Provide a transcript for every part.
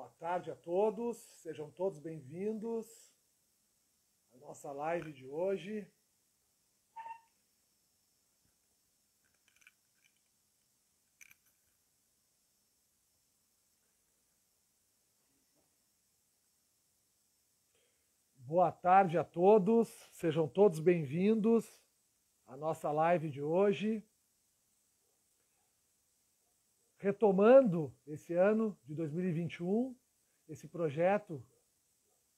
Boa tarde a todos, sejam todos bem-vindos à nossa live de hoje. Boa tarde a todos, sejam todos bem-vindos à nossa live de hoje. Retomando esse ano de 2021, esse projeto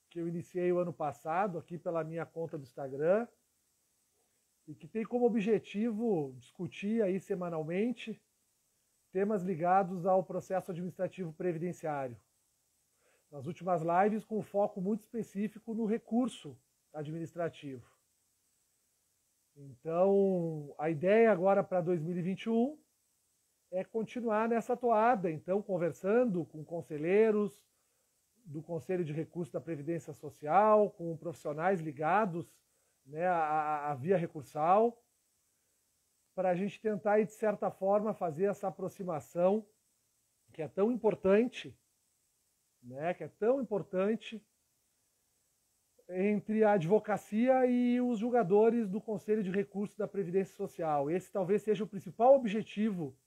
que eu iniciei o ano passado aqui pela minha conta do Instagram e que tem como objetivo discutir aí semanalmente temas ligados ao processo administrativo previdenciário. Nas últimas lives com foco muito específico no recurso administrativo. Então, a ideia agora para 2021 é continuar nessa toada, então, conversando com conselheiros do Conselho de Recurso da Previdência Social, com profissionais ligados, né, à via recursal, para a gente tentar, de certa forma, fazer essa aproximação que é tão importante, né, entre a advocacia e os julgadores do Conselho de Recurso da Previdência Social. Esse talvez seja o principal objetivo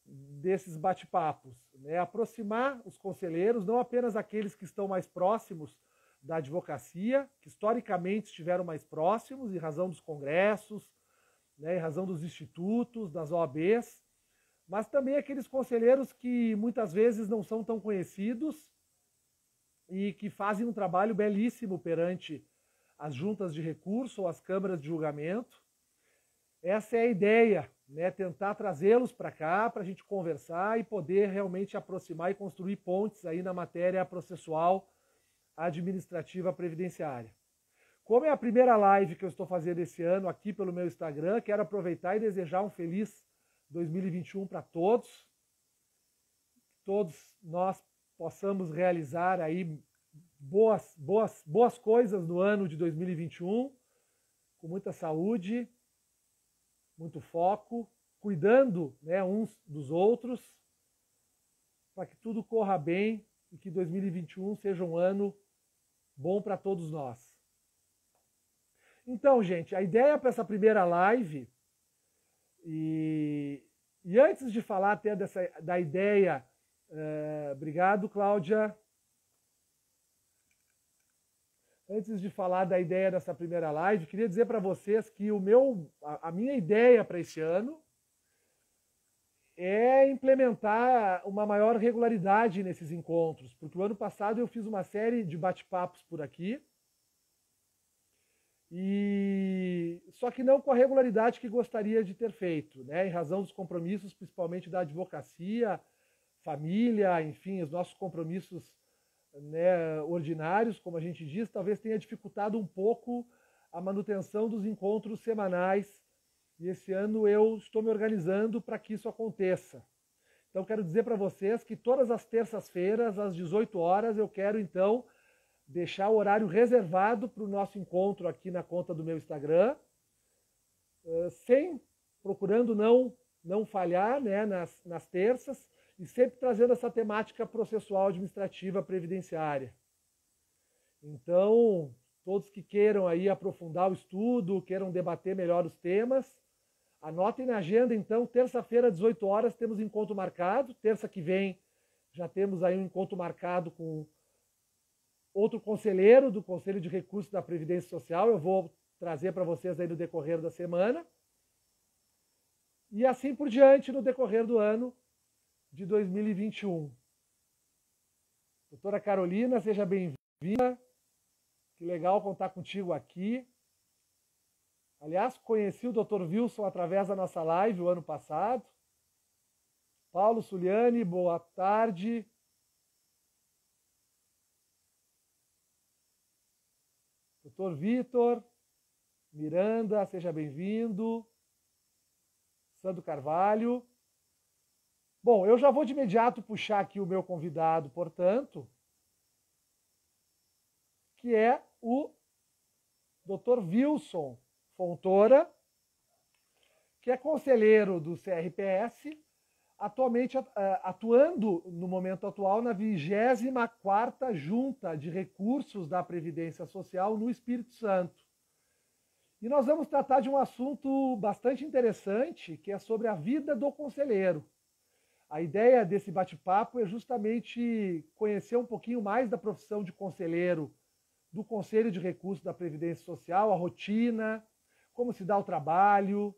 desses bate-papos, né? Aproximar os conselheiros, não apenas aqueles que estão mais próximos da advocacia, que historicamente estiveram mais próximos, em razão dos congressos, né, em razão dos institutos, das OABs, mas também aqueles conselheiros que muitas vezes não são tão conhecidos e que fazem um trabalho belíssimo perante as juntas de recurso ou as câmaras de julgamento. Essa é a ideia, né? Tentar trazê-los para cá, para a gente conversar e poder realmente aproximar e construir pontes aí na matéria processual administrativa previdenciária. Como é a primeira live que eu estou fazendo esse ano aqui pelo meu Instagram, quero aproveitar e desejar um feliz 2021 para todos. Todos nós possamos realizar aí boas coisas no ano de 2021, com muita saúde, muito foco, cuidando, né, uns dos outros, para que tudo corra bem e que 2021 seja um ano bom para todos nós. Então, gente, a ideia para essa primeira live, e antes de falar até da ideia, obrigado, Cláudia. Antes de falar da ideia dessa primeira live, queria dizer para vocês que a minha ideia para esse ano é implementar uma maior regularidade nesses encontros, porque o ano passado eu fiz uma série de bate-papos por aqui, só que não com a regularidade que gostaria de ter feito, né, em razão dos compromissos, principalmente da advocacia, família, enfim, os nossos compromissos, né, ordinários, como a gente diz, talvez tenha dificultado um pouco a manutenção dos encontros semanais. E esse ano eu estou me organizando para que isso aconteça. Então, quero dizer para vocês que todas as terças-feiras, às 18 horas, eu quero, então, deixar o horário reservado para o nosso encontro aqui na conta do meu Instagram, procurando não falhar, né, nas terças, e sempre trazendo essa temática processual administrativa previdenciária. Então, todos que queiram aí aprofundar o estudo, queiram debater melhor os temas, anotem na agenda, então, terça-feira, às 18 horas, temos encontro marcado. Terça que vem já temos aí um encontro marcado com outro conselheiro do Conselho de Recurso da Previdência Social. Eu vou trazer para vocês aí no decorrer da semana. E assim por diante no decorrer do ano de 2021. Doutora Carolina, seja bem-vinda. Que legal contar contigo aqui. Aliás, conheci o Dr. Wilson através da nossa live o ano passado. Paulo Suliani, boa tarde. Dr. Vitor Miranda, seja bem-vindo. Sandro Carvalho. Bom, eu já vou de imediato puxar aqui o meu convidado, portanto, que é o Dr. Wilson Fontoura, que é conselheiro do CRPS, atualmente atuando no momento atual na 24ª Junta de Recursos da Previdência Social no Espírito Santo. E nós vamos tratar de um assunto bastante interessante, que é sobre a vida do conselheiro. A ideia desse bate-papo é justamente conhecer um pouquinho mais da profissão de conselheiro, do Conselho de Recursos da Previdência Social, a rotina, como se dá o trabalho,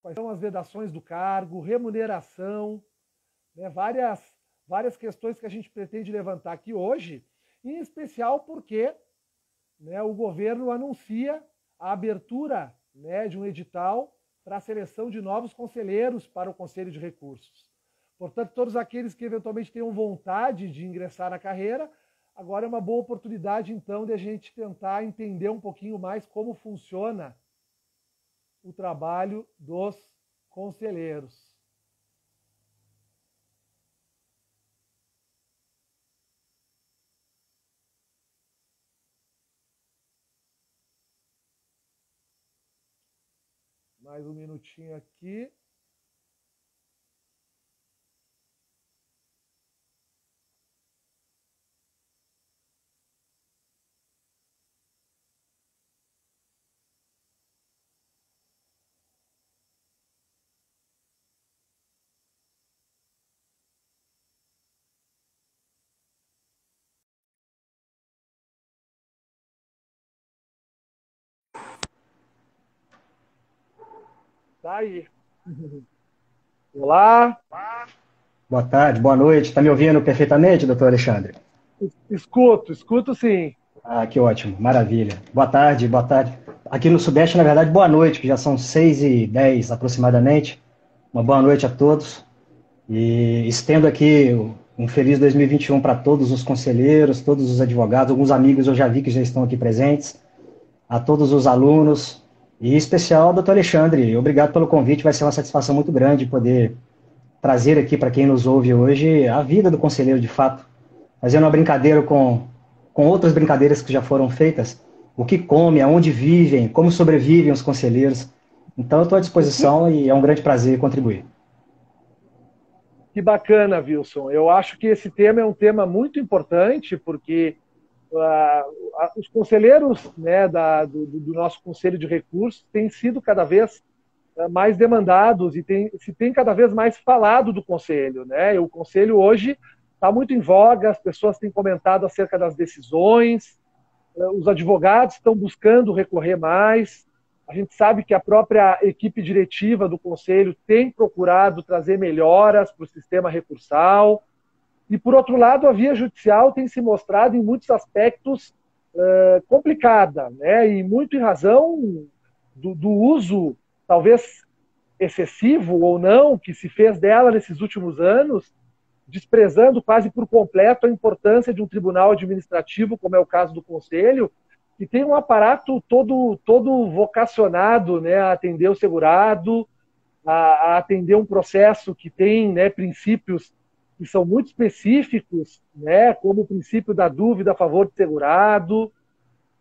quais são as vedações do cargo, remuneração, né, várias questões que a gente pretende levantar aqui hoje, em especial porque, né, o governo anuncia a abertura, né, de um edital para a seleção de novos conselheiros para o Conselho de Recursos. Portanto, todos aqueles que eventualmente tenham vontade de ingressar na carreira, agora é uma boa oportunidade, então, de a gente tentar entender um pouquinho mais como funciona o trabalho dos conselheiros. Mais um minutinho aqui. Tá aí. Olá. Boa tarde, boa noite. Está me ouvindo perfeitamente, doutor Alexandre? Escuto sim. Ah, que ótimo, maravilha. Boa tarde, boa tarde. Aqui no Sudeste, na verdade, boa noite, que já são 6h10 aproximadamente. Uma boa noite a todos. E estendo aqui um feliz 2021 para todos os conselheiros, todos os advogados, alguns amigos eu já vi que já estão aqui presentes, a todos os alunos, e em especial ao doutor Alexandre. Obrigado pelo convite, vai ser uma satisfação muito grande poder trazer aqui para quem nos ouve hoje a vida do conselheiro de fato, fazendo uma brincadeira com outras brincadeiras que já foram feitas, o que come, aonde vivem, como sobrevivem os conselheiros. Então eu estou à disposição e é um grande prazer contribuir. Que bacana, Wilson. Eu acho que esse tema é um tema muito importante, porque os conselheiros, né, do nosso Conselho de Recursos têm sido cada vez mais demandados e se tem cada vez mais falado do Conselho, né? O Conselho hoje está muito em voga, as pessoas têm comentado acerca das decisões, os advogados estão buscando recorrer mais. A gente sabe que a própria equipe diretiva do Conselho tem procurado trazer melhoras para o sistema recursal. E, por outro lado, a via judicial tem se mostrado, em muitos aspectos, complicada, né? E muito em razão do uso, talvez excessivo ou não, que se fez dela nesses últimos anos, desprezando quase por completo a importância de um tribunal administrativo, como é o caso do Conselho, que tem um aparato todo vocacionado, né, a atender o segurado, a atender um processo que tem, né, princípios que são muito específicos, né, como o princípio da dúvida a favor do segurado.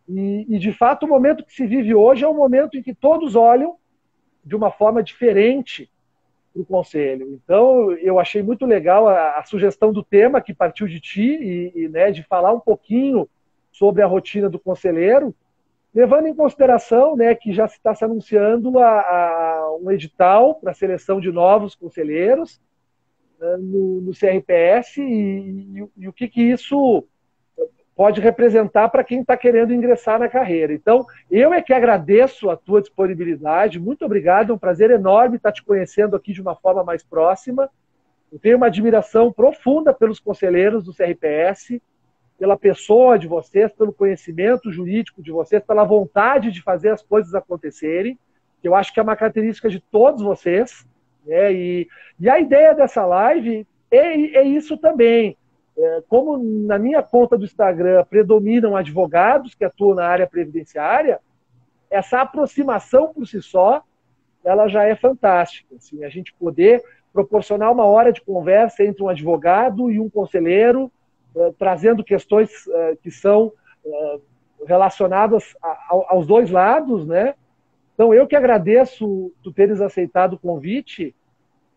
E, de fato, o momento que se vive hoje é um momento em que todos olham de uma forma diferente para o Conselho. Então, eu achei muito legal a sugestão do tema que partiu de ti, né, de falar um pouquinho sobre a rotina do conselheiro, levando em consideração, né, que já está se anunciando um edital para a seleção de novos conselheiros, né, no CRPS e o que isso pode representar para quem está querendo ingressar na carreira. Então, eu é que agradeço a tua disponibilidade, muito obrigado, é um prazer enorme estar te conhecendo aqui de uma forma mais próxima. Eu tenho uma admiração profunda pelos conselheiros do CRPS, pela pessoa de vocês, pelo conhecimento jurídico de vocês, pela vontade de fazer as coisas acontecerem, que eu acho que é uma característica de todos vocês, né? E a ideia dessa live é isso também. Como na minha conta do Instagram predominam advogados que atuam na área previdenciária, essa aproximação por si só, ela já é fantástica. Assim, a gente poder proporcionar uma hora de conversa entre um advogado e um conselheiro, trazendo questões que são relacionadas aos dois lados, né? Então, eu que agradeço tu teres aceitado o convite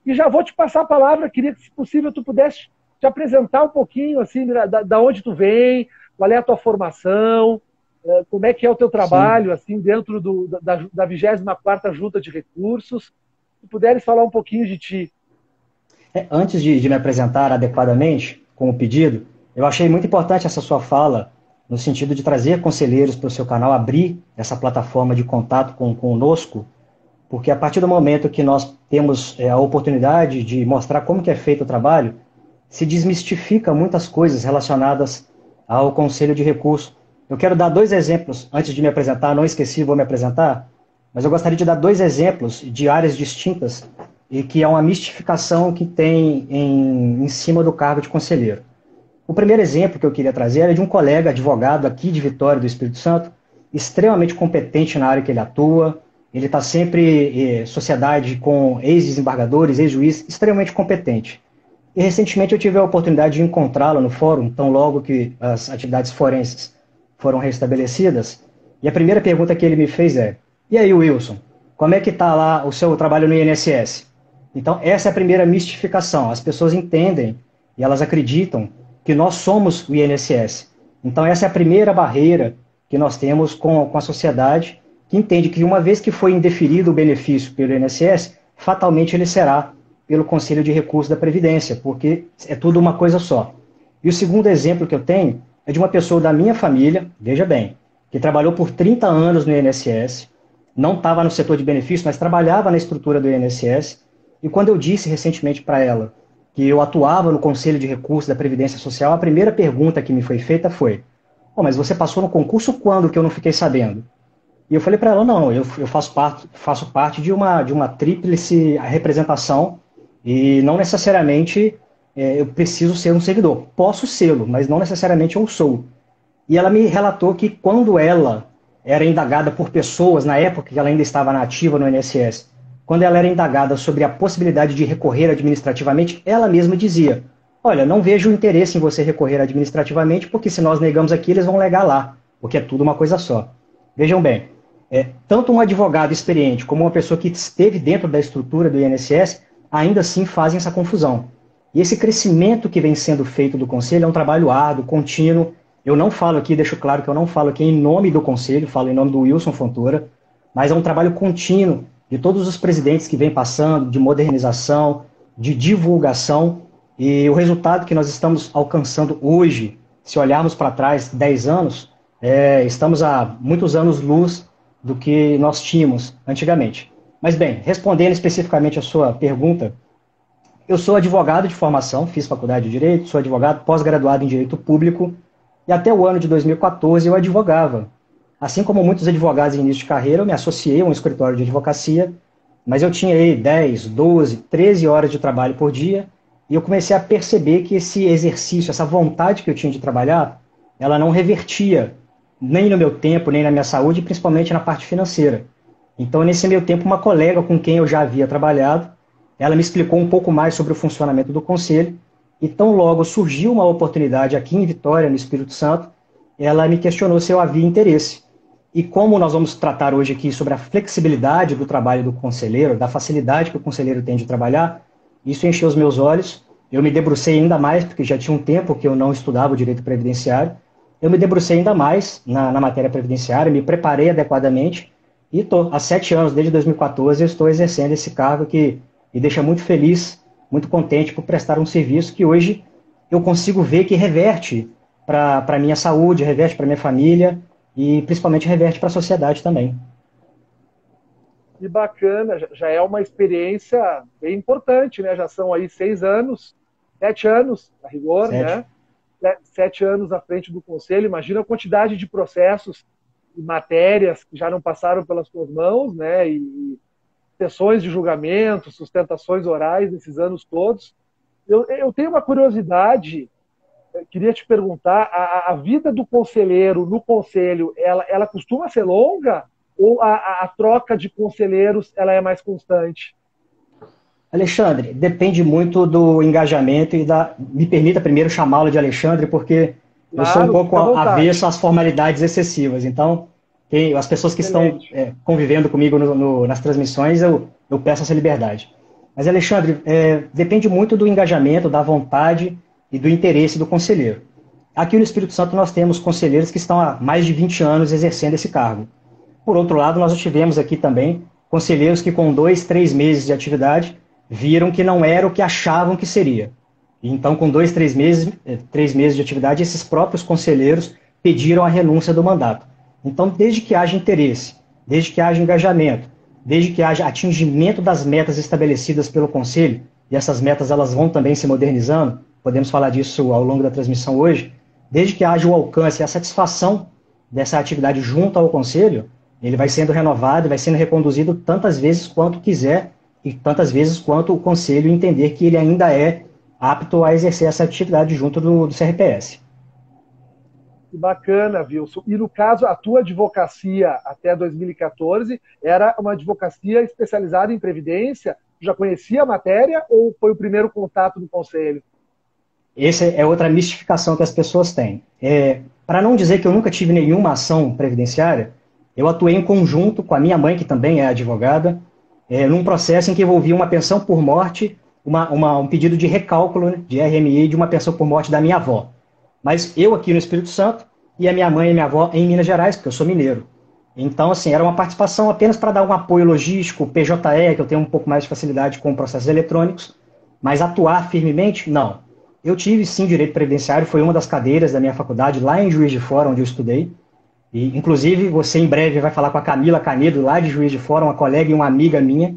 E já vou te passar a palavra, queria que, se possível, tu pudesse te apresentar um pouquinho, assim, da onde tu vem, qual é a tua formação, como é que é o teu Sim. trabalho, assim, dentro da 24ª Junta de Recursos. Se puderes falar um pouquinho de ti. Antes de me apresentar adequadamente com o pedido, eu achei muito importante essa sua fala, no sentido de trazer conselheiros para o seu canal, abrir essa plataforma de contato conosco, porque a partir do momento que nós temos a oportunidade de mostrar como que é feito o trabalho, se desmistifica muitas coisas relacionadas ao Conselho de Recursos. Eu quero dar dois exemplos, antes de me apresentar, não esqueci, vou me apresentar, mas eu gostaria de dar dois exemplos de áreas distintas e que é uma mistificação que tem em cima do cargo de conselheiro. O primeiro exemplo que eu queria trazer é de um colega advogado aqui de Vitória do Espírito Santo, extremamente competente na área que ele atua, ele está sempre em sociedade com ex-desembargadores, ex-juiz, extremamente competente. E recentemente eu tive a oportunidade de encontrá-lo no fórum, tão logo que as atividades forenses foram restabelecidas. E a primeira pergunta que ele me fez é: e aí, Wilson, como é que está lá o seu trabalho no INSS? Então, essa é a primeira mistificação. As pessoas entendem e elas acreditam que nós somos o INSS. Então, essa é a primeira barreira que nós temos com a sociedade, que entende que uma vez que foi indeferido o benefício pelo INSS, fatalmente ele será pelo Conselho de Recursos da Previdência, porque é tudo uma coisa só. E o segundo exemplo que eu tenho é de uma pessoa da minha família, veja bem, que trabalhou por 30 anos no INSS, não estava no setor de benefícios, mas trabalhava na estrutura do INSS, e quando eu disse recentemente para ela que eu atuava no Conselho de Recursos da Previdência Social, a primeira pergunta que me foi feita foi: oh, mas você passou no concurso quando que eu não fiquei sabendo? E eu falei para ela: não, eu faço parte de uma tríplice representação e não necessariamente eu preciso ser um servidor. Posso sê-lo, mas não necessariamente eu sou. E ela me relatou que quando ela era indagada por pessoas, na época que ela ainda estava na ativa no INSS, quando ela era indagada sobre a possibilidade de recorrer administrativamente, ela mesma dizia: olha, não vejo interesse em você recorrer administrativamente, porque se nós negamos aqui, eles vão negar lá, porque é tudo uma coisa só. Vejam bem, tanto um advogado experiente como uma pessoa que esteve dentro da estrutura do INSS, ainda assim fazem essa confusão. E esse crescimento que vem sendo feito do Conselho é um trabalho árduo, contínuo. Eu não falo aqui, deixo claro que eu não falo aqui em nome do Conselho, falo em nome do Wilson Fontoura, mas é um trabalho contínuo de todos os presidentes que vem passando, de modernização, de divulgação, e o resultado que nós estamos alcançando hoje, se olharmos para trás 10 anos, estamos há muitos anos-luz do que nós tínhamos antigamente. Mas bem, respondendo especificamente a sua pergunta, eu sou advogado de formação, fiz faculdade de Direito, sou advogado pós-graduado em Direito Público, e até o ano de 2014 eu advogava. Assim como muitos advogados em início de carreira, eu me associei a um escritório de advocacia, mas eu tinha aí 10, 12, 13 horas de trabalho por dia, e eu comecei a perceber que esse exercício, essa vontade que eu tinha de trabalhar, ela não revertia nem no meu tempo, nem na minha saúde, principalmente na parte financeira. Então, nesse meio tempo, uma colega com quem eu já havia trabalhado, ela me explicou um pouco mais sobre o funcionamento do Conselho, e tão logo surgiu uma oportunidade aqui em Vitória, no Espírito Santo, ela me questionou se eu havia interesse. E como nós vamos tratar hoje aqui sobre a flexibilidade do trabalho do conselheiro, da facilidade que o conselheiro tem de trabalhar, isso encheu os meus olhos. Eu me debrucei ainda mais, porque já tinha um tempo que eu não estudava o direito previdenciário. Eu me debrucei ainda mais na matéria previdenciária, me preparei adequadamente e estou, há 7 anos, desde 2014, eu estou exercendo esse cargo que me deixa muito feliz, muito contente por prestar um serviço que hoje eu consigo ver que reverte para a minha saúde, reverte para a minha família e principalmente reverte para a sociedade também. Que bacana, já é uma experiência bem importante, né? Já são aí 6 anos, 7 anos, a rigor, 7. né? 7 anos à frente do Conselho. Imagina a quantidade de processos e matérias que já não passaram pelas suas mãos, né? E sessões de julgamento, sustentações orais nesses anos todos. Eu tenho uma curiosidade, queria te perguntar, a vida do conselheiro no conselho, ela costuma ser longa ou a troca de conselheiros ela é mais constante? Alexandre, depende muito do engajamento e da... Me permita primeiro chamá-lo de Alexandre, porque eu sou um Claro, pouco fica à vontade. avesso às formalidades excessivas. Então, as pessoas que estão Excelente. convivendo comigo nas transmissões, eu peço essa liberdade. Mas, Alexandre, depende muito do engajamento, da vontade e do interesse do conselheiro. Aqui no Espírito Santo nós temos conselheiros que estão há mais de 20 anos exercendo esse cargo. Por outro lado, nós já tivemos aqui também conselheiros que com 2, 3 meses de atividade viram que não era o que achavam que seria. E então, com 2, 3 meses de atividade, esses próprios conselheiros pediram a renúncia do mandato. Então, desde que haja interesse, desde que haja engajamento, desde que haja atingimento das metas estabelecidas pelo Conselho, e essas metas elas vão também se modernizando, podemos falar disso ao longo da transmissão hoje, desde que haja o alcance e a satisfação dessa atividade junto ao Conselho, ele vai sendo renovado, vai sendo reconduzido tantas vezes quanto quiser e tantas vezes quanto o Conselho entender que ele ainda é apto a exercer essa atividade junto do CRPS. Que bacana, Wilson. E no caso, a tua advocacia até 2014 era uma advocacia especializada em previdência? Tu já conhecia a matéria ou foi o primeiro contato do Conselho? Essa é outra mistificação que as pessoas têm. Para não dizer que eu nunca tive nenhuma ação previdenciária, eu atuei em conjunto com a minha mãe, que também é advogada, num processo em que envolvia uma pensão por morte, um pedido de recálculo, né, de RMI de uma pensão por morte da minha avó. Mas eu aqui no Espírito Santo e a minha mãe e minha avó em Minas Gerais, porque eu sou mineiro. Então, assim, era uma participação apenas para dar um apoio logístico, PJE, que eu tenho um pouco mais de facilidade com processos eletrônicos, mas atuar firmemente, não. Eu tive, sim, direito previdenciário, foi uma das cadeiras da minha faculdade, lá em Juiz de Fora, onde eu estudei. E, inclusive, você em breve vai falar com a Camila Canedo, lá de Juiz de Fora, uma colega e uma amiga minha.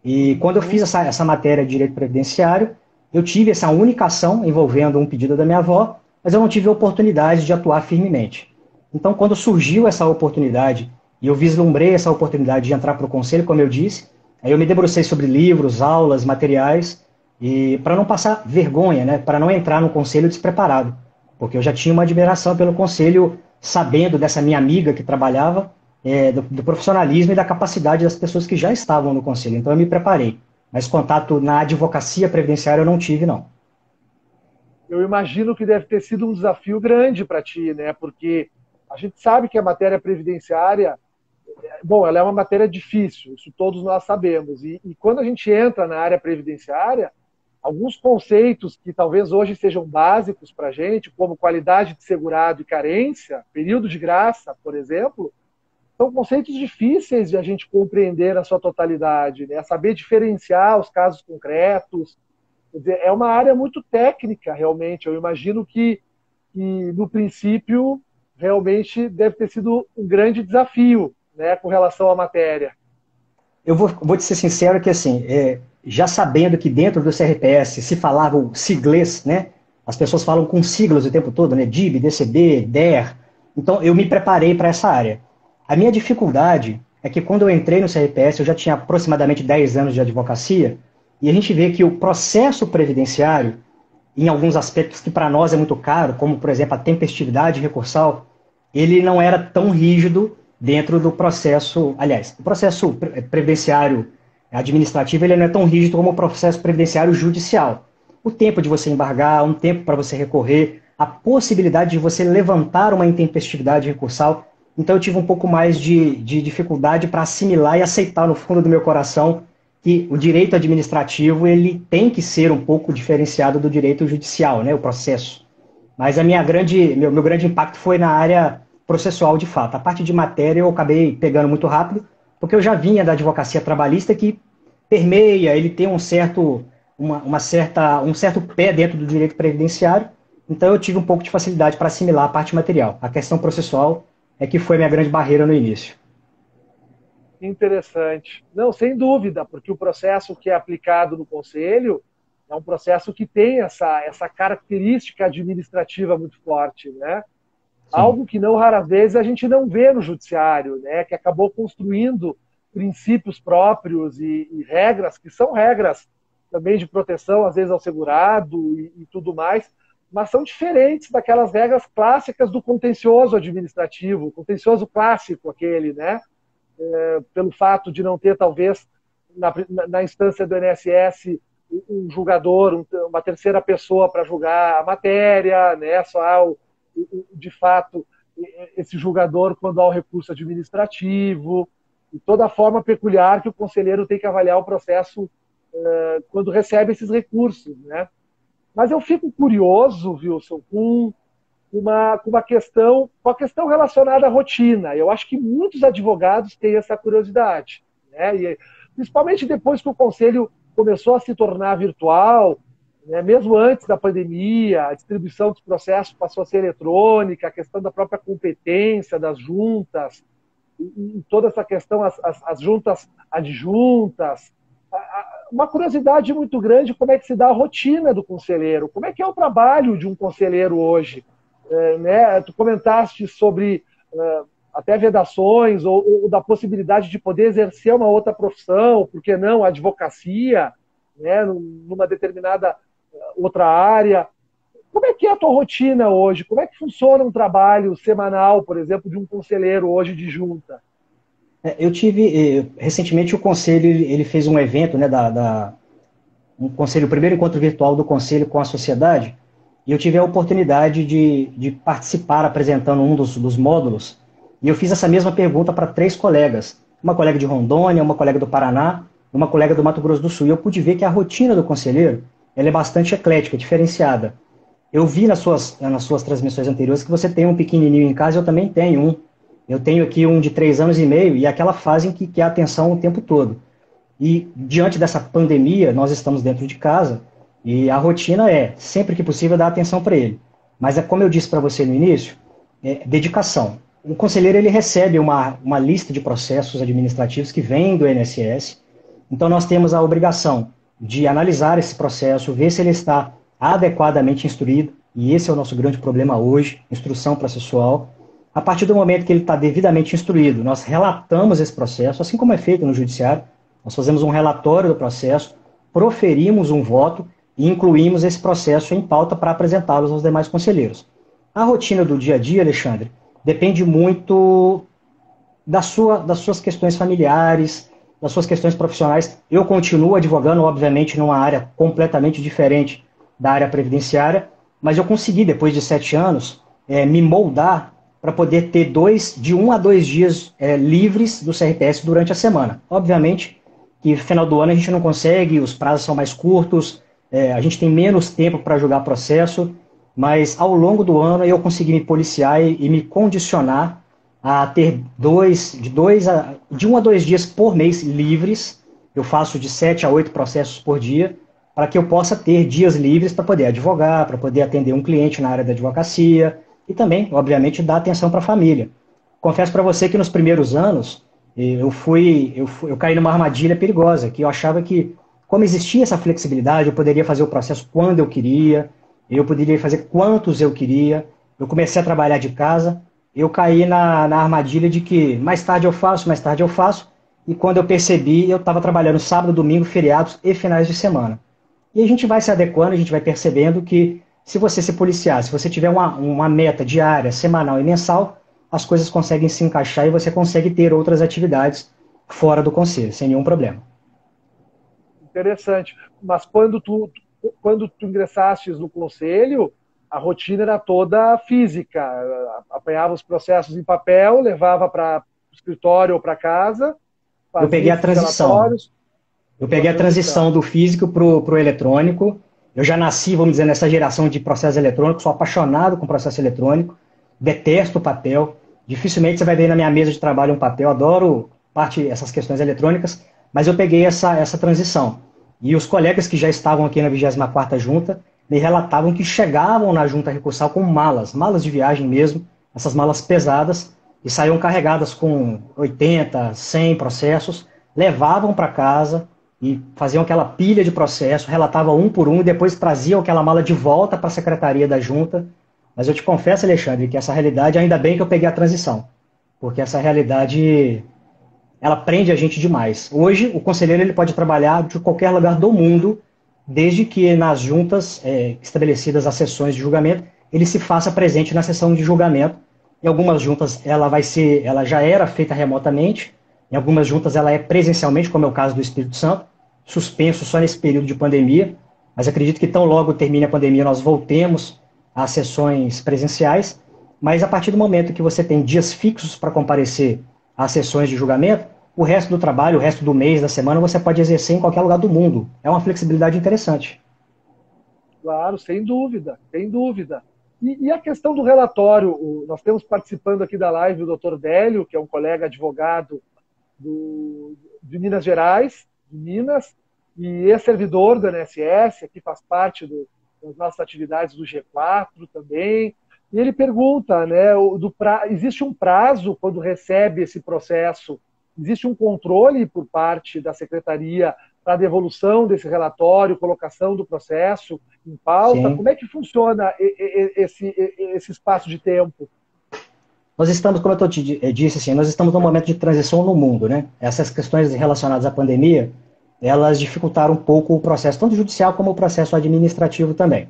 E quando eu fiz essa matéria de direito previdenciário, eu tive essa única ação envolvendo um pedido da minha avó, mas eu não tive a oportunidade de atuar firmemente. Então, quando surgiu essa oportunidade, e eu vislumbrei essa oportunidade de entrar para o conselho, como eu disse, aí eu me debrucei sobre livros, aulas, materiais, e para não passar vergonha, né, para não entrar no conselho despreparado, porque eu já tinha uma admiração pelo conselho, sabendo dessa minha amiga que trabalhava, do profissionalismo e da capacidade das pessoas que já estavam no conselho. Então eu me preparei, mas contato na advocacia previdenciária eu não tive, não. Eu imagino que deve ter sido um desafio grande para ti, né? Porque a gente sabe que a matéria previdenciária, bom, ela é uma matéria difícil, isso todos nós sabemos. E quando a gente entra na área previdenciária, alguns conceitos que talvez hoje sejam básicos para a gente, como qualidade de segurado e carência, período de graça, por exemplo, são conceitos difíceis de a gente compreender na sua totalidade, né? Saber diferenciar os casos concretos. Quer dizer, é uma área muito técnica, realmente. Eu imagino que no princípio, realmente deve ter sido um grande desafio, né, com relação à matéria. Eu vou te ser sincero que, assim, já sabendo que dentro do CRPS se falava o siglês, né? As pessoas falam com siglas o tempo todo, né? DIB, DCB, DER. Então, eu me preparei para essa área. A minha dificuldade é que quando eu entrei no CRPS, eu já tinha aproximadamente 10 anos de advocacia, e a gente vê que o processo previdenciário, em alguns aspectos que para nós é muito caro, como, por exemplo, a tempestividade recursal, ele não era tão rígido dentro do processo, aliás, o processo previdenciário administrativo ele não é tão rígido como o processo previdenciário judicial. O tempo de você embargar, um tempo para você recorrer, a possibilidade de você levantar uma intempestividade recursal. Então eu tive um pouco mais de dificuldade para assimilar e aceitar no fundo do meu coração que o direito administrativo ele tem que ser um pouco diferenciado do direito judicial, né, o processo. Mas meu grande impacto foi na área processual de fato. A parte de matéria eu acabei pegando muito rápido, porque eu já vinha da advocacia trabalhista que permeia, ele tem um certo pé dentro do direito previdenciário, então eu tive um pouco de facilidade para assimilar a parte material. A questão processual é que foi minha grande barreira no início. Interessante. Não, sem dúvida, porque o processo que é aplicado no Conselho é um processo que tem essa característica administrativa muito forte, né? Sim. Algo que não raras vezes a gente não vê no judiciário, né? Que acabou construindo princípios próprios e regras que são regras também de proteção, às vezes ao segurado e tudo mais, mas são diferentes daquelas regras clássicas do contencioso administrativo, contencioso clássico aquele, né? Pelo fato de não ter, talvez, na instância do INSS, um julgador, uma terceira pessoa para julgar a matéria, né? Só há, de fato, esse julgador quando há o recurso administrativo, e toda a forma peculiar que o conselheiro tem que avaliar o processo quando recebe esses recursos, né? Mas eu fico curioso, Wilson, com uma questão, com a questão relacionada à rotina. Eu acho que muitos advogados têm essa curiosidade, né? E, principalmente depois que o conselho começou a se tornar virtual, né? Mesmo antes da pandemia, a distribuição dos processos passou a ser eletrônica, a questão da própria competência das juntas, e toda essa questão, as juntas adjuntas. Uma curiosidade muito grande, como é que se dá a rotina do conselheiro, como é que é o trabalho de um conselheiro hoje. Né? Tu comentaste sobre até vedações ou da possibilidade de poder exercer uma outra profissão, por que não a advocacia, né? Numa determinada outra área. Como é que é a tua rotina hoje? Como é que funciona um trabalho semanal, por exemplo, de um conselheiro hoje de junta? Eu tive, recentemente o Conselho ele fez um evento, né, um conselho, o primeiro encontro virtual do Conselho com a sociedade, e eu tive a oportunidade de participar apresentando um dos módulos, e eu fiz essa mesma pergunta para 3 colegas, uma colega de Rondônia, uma colega do Paraná, uma colega do Mato Grosso do Sul, e eu pude ver que a rotina do conselheiro ela é bastante eclética, diferenciada. Eu vi nas suas transmissões anteriores que você tem um pequenininho em casa, eu também tenho um. Eu tenho aqui um de 3 anos e meio, e é aquela fase em que quer atenção o tempo todo. E diante dessa pandemia, nós estamos dentro de casa, e a rotina é, sempre que possível, dar atenção para ele. Mas é como eu disse para você no início, dedicação. O conselheiro ele recebe uma lista de processos administrativos que vem do INSS, então nós temos a obrigação de analisar esse processo, ver se ele está adequadamente instruído, e esse é o nosso grande problema hoje, instrução processual. A partir do momento que ele está devidamente instruído, nós relatamos esse processo, assim como é feito no judiciário, nós fazemos um relatório do processo, proferimos um voto e incluímos esse processo em pauta para apresentá-los aos demais conselheiros. A rotina do dia a dia, Alexandre, depende muito das suas questões familiares, das suas questões profissionais. Eu continuo advogando, obviamente, numa área completamente diferente da área previdenciária, mas eu consegui, depois de 7 anos, me moldar para poder ter de 1 a 2 dias livres do CRPS durante a semana. Obviamente que no final do ano a gente não consegue, os prazos são mais curtos, a gente tem menos tempo para julgar processo, mas ao longo do ano eu consegui me policiar e me condicionar a ter de 1 a 2 dias por mês livres. Eu faço de 7 a 8 processos por dia, para que eu possa ter dias livres para poder advogar, para poder atender um cliente na área da advocacia e também, obviamente, dar atenção para a família. Confesso para você que nos primeiros anos eu caí numa armadilha perigosa, que eu achava que, como existia essa flexibilidade, eu poderia fazer o processo quando eu queria, eu poderia fazer quantos eu queria. Eu comecei a trabalhar de casa, eu caí na armadilha de que mais tarde eu faço, e quando eu percebi, eu estava trabalhando sábado, domingo, feriados e finais de semana. E a gente vai se adequando, a gente vai percebendo que se você se policiar, se você tiver uma meta diária, semanal e mensal, as coisas conseguem se encaixar e você consegue ter outras atividades fora do conselho, sem nenhum problema. Interessante. Mas quando tu ingressaste no conselho, a rotina era toda física. Apanhava os processos em papel, levava para o escritório ou para casa. Eu peguei a transição. Eu peguei a transição do físico para o eletrônico. Eu já nasci, vamos dizer, nessa geração de processo eletrônico, sou apaixonado com processo eletrônico, detesto o papel. Dificilmente você vai ver na minha mesa de trabalho um papel, adoro essas questões eletrônicas, mas eu peguei essa transição. E os colegas que já estavam aqui na 24ª Junta me relatavam que chegavam na Junta Recursal com malas de viagem mesmo, essas malas pesadas, e saíam carregadas com 80, 100 processos, levavam para casa e faziam aquela pilha de processos, relatavam um por um e depois traziam aquela mala de volta para a secretaria da Junta. Mas eu te confesso, Alexandre, que essa realidade, ainda bem que eu peguei a transição, porque essa realidade, ela prende a gente demais. Hoje, o conselheiro ele pode trabalhar de qualquer lugar do mundo, desde que nas juntas estabelecidas as sessões de julgamento, ele se faça presente na sessão de julgamento. Em algumas juntas ela já era feita remotamente, em algumas juntas ela é presencialmente, como é o caso do Espírito Santo, suspenso só nesse período de pandemia, mas acredito que tão logo termine a pandemia nós voltemos às sessões presenciais, mas a partir do momento que você tem dias fixos para comparecer às sessões de julgamento, o resto do trabalho, o resto do mês, da semana, você pode exercer em qualquer lugar do mundo. É uma flexibilidade interessante. Claro, sem dúvida, sem dúvida. E a questão do relatório, nós temos participando aqui da live o doutor Délio, que é um colega advogado de Minas Gerais, de Minas, e é servidor do INSS, que faz parte das nossas atividades do G4 também. E ele pergunta, né, existe um prazo quando recebe esse processo? Existe um controle por parte da secretaria para a devolução desse relatório, colocação do processo em pauta? Sim. Como é que funciona esse espaço de tempo? Nós estamos, como eu disse, assim, nós estamos num momento de transição no mundo, né? Essas questões relacionadas à pandemia, elas dificultaram um pouco o processo, tanto judicial como o processo administrativo também.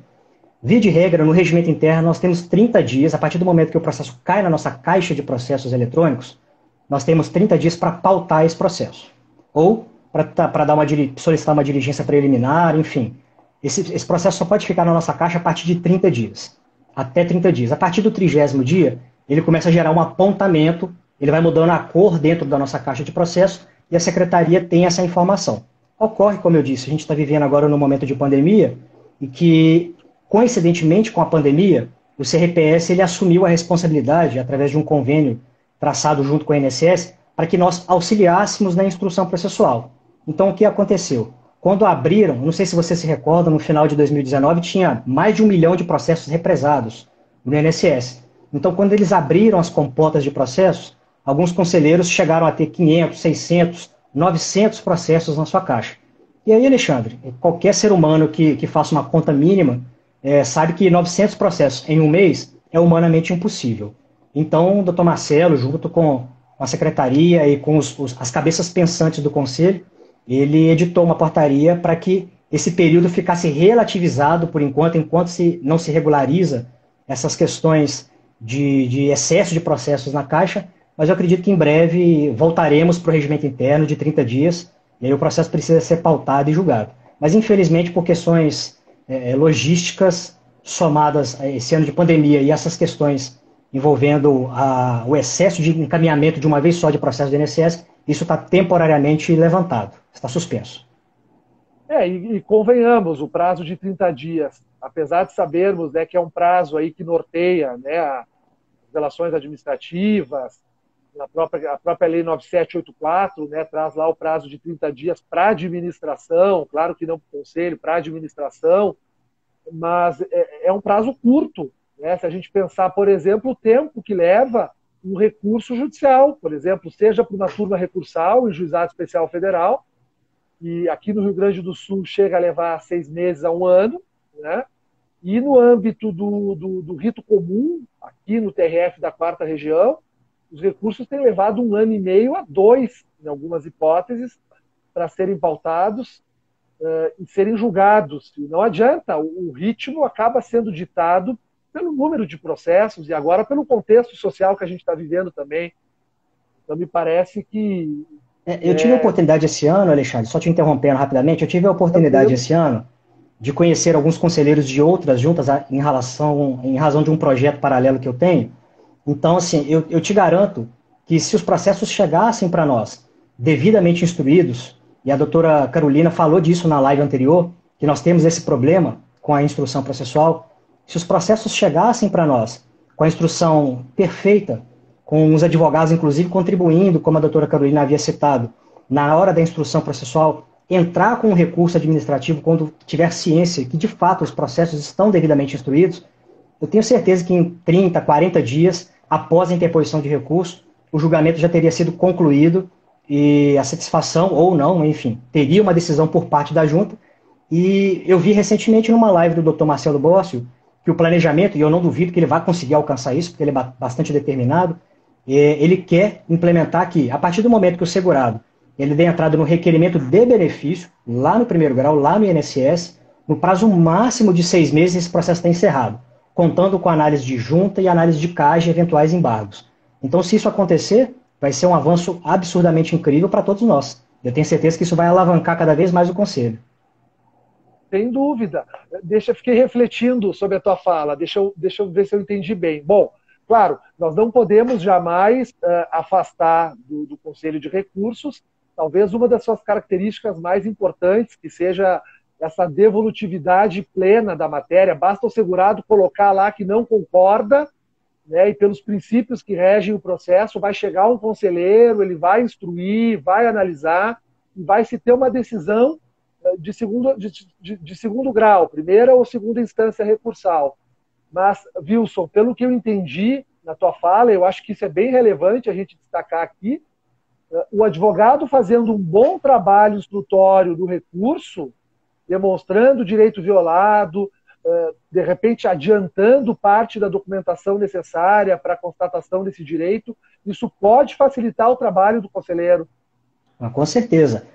Via de regra, no regimento interno, nós temos 30 dias, a partir do momento que o processo cai na nossa caixa de processos eletrônicos, nós temos 30 dias para pautar esse processo. Ou para solicitar uma diligência preliminar, enfim. Esse processo só pode ficar na nossa caixa a partir de 30 dias. Até 30 dias. A partir do 30º dia, ele começa a gerar um apontamento, ele vai mudando a cor dentro da nossa caixa de processo e a secretaria tem essa informação. Ocorre, como eu disse, a gente está vivendo agora num momento de pandemia e que, coincidentemente com a pandemia, o CRPS ele assumiu a responsabilidade, através de um convênio traçado junto com o INSS, para que nós auxiliássemos na instrução processual. Então, o que aconteceu? Quando abriram, não sei se você se recorda, no final de 2019, tinha mais de 1 milhão de processos represados no INSS. Então, quando eles abriram as comportas de processos, alguns conselheiros chegaram a ter 500, 600, 900 processos na sua caixa. E aí, Alexandre, qualquer ser humano que faça uma conta mínima sabe que 900 processos em um mês é humanamente impossível. Então, o doutor Marcelo, junto com a secretaria e com as cabeças pensantes do conselho, ele editou uma portaria para que esse período ficasse relativizado por enquanto não se regulariza essas questões de excesso de processos na Caixa, mas eu acredito que em breve voltaremos para o regimento interno de 30 dias, e aí o processo precisa ser pautado e julgado. Mas, infelizmente, por questões logísticas somadas a esse ano de pandemia e essas questões envolvendo o excesso de encaminhamento de uma vez só de processo do INSS, isso está temporariamente levantado, está suspenso. E convenhamos, o prazo de 30 dias, apesar de sabermos, né, que é um prazo aí que norteia, né, as relações administrativas, a própria Lei 9784, né, traz lá o prazo de 30 dias para a administração, claro que não para o Conselho, para a administração, mas é um prazo curto, né? Se a gente pensar, por exemplo, o tempo que leva um recurso judicial, por exemplo, seja para uma turma recursal em Juizado Especial Federal, e aqui no Rio Grande do Sul chega a levar 6 meses a 1 ano, né? E no âmbito do rito comum, aqui no TRF da 4ª Região, os recursos têm levado 1 ano e meio a 2, em algumas hipóteses, para serem pautados e serem julgados. E não adianta, o ritmo acaba sendo ditado pelo número de processos e agora pelo contexto social que a gente está vivendo também. Então, me parece que... Eu tive a oportunidade esse ano, Alexandre, só te interrompendo rapidamente, eu tive a oportunidade esse ano de conhecer alguns conselheiros de outras juntas em razão de um projeto paralelo que eu tenho. Então, assim, eu te garanto que se os processos chegassem para nós devidamente instruídos, e a doutora Carolina falou disso na live anterior, que nós temos esse problema com a instrução processual, se os processos chegassem para nós com a instrução perfeita, com os advogados, inclusive, contribuindo, como a doutora Carolina havia citado, na hora da instrução processual, entrar com um recurso administrativo quando tiver ciência que, de fato, os processos estão devidamente instruídos, eu tenho certeza que em 30, 40 dias, após a interposição de recurso, o julgamento já teria sido concluído e a satisfação, ou não, enfim, teria uma decisão por parte da junta. E eu vi recentemente numa live do Dr. Marcelo Bócio que o planejamento, e eu não duvido que ele vai conseguir alcançar isso, porque ele é bastante determinado, ele quer implementar que, a partir do momento que o segurado ele dê entrada no requerimento de benefício, lá no 1º grau, lá no INSS, no prazo máximo de 6 meses, esse processo está encerrado, contando com análise de junta e análise de CAGE e eventuais embargos. Então, se isso acontecer, vai ser um avanço absurdamente incrível para todos nós. Eu tenho certeza que isso vai alavancar cada vez mais o Conselho. Sem dúvida. Fiquei refletindo sobre a tua fala. Deixa eu ver se eu entendi bem. Bom, Claro, nós não podemos jamais afastar do Conselho de Recursos, talvez uma das suas características mais importantes, que seja essa devolutividade plena da matéria. Basta o segurado colocar lá que não concorda, né, e pelos princípios que regem o processo, vai chegar um conselheiro, ele vai instruir, vai analisar, e vai se ter uma decisão de segundo grau, primeira ou segunda instância recursal. Mas, Wilson, pelo que eu entendi na tua fala, eu acho que isso é bem relevante a gente destacar aqui, o advogado fazendo um bom trabalho instrutório do recurso, demonstrando o direito violado, de repente adiantando parte da documentação necessária para a constatação desse direito, isso pode facilitar o trabalho do conselheiro. Com certeza.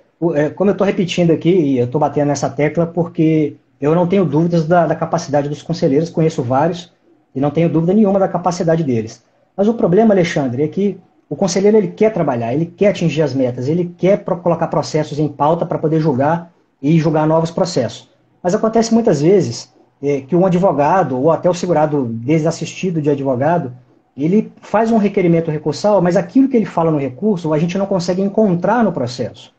Como eu estou repetindo aqui, e eu estou batendo nessa tecla porque eu não tenho dúvidas da capacidade dos conselheiros, conheço vários, e não tenho dúvida nenhuma da capacidade deles. Mas o problema, Alexandre, é que o conselheiro ele quer trabalhar, ele quer atingir as metas, ele quer colocar processos em pauta para poder julgar e julgar novos processos. Mas acontece muitas vezes que um advogado, ou até o segurado desassistido de advogado, ele faz um requerimento recursal, mas aquilo que ele fala no recurso, a gente não consegue encontrar no processo.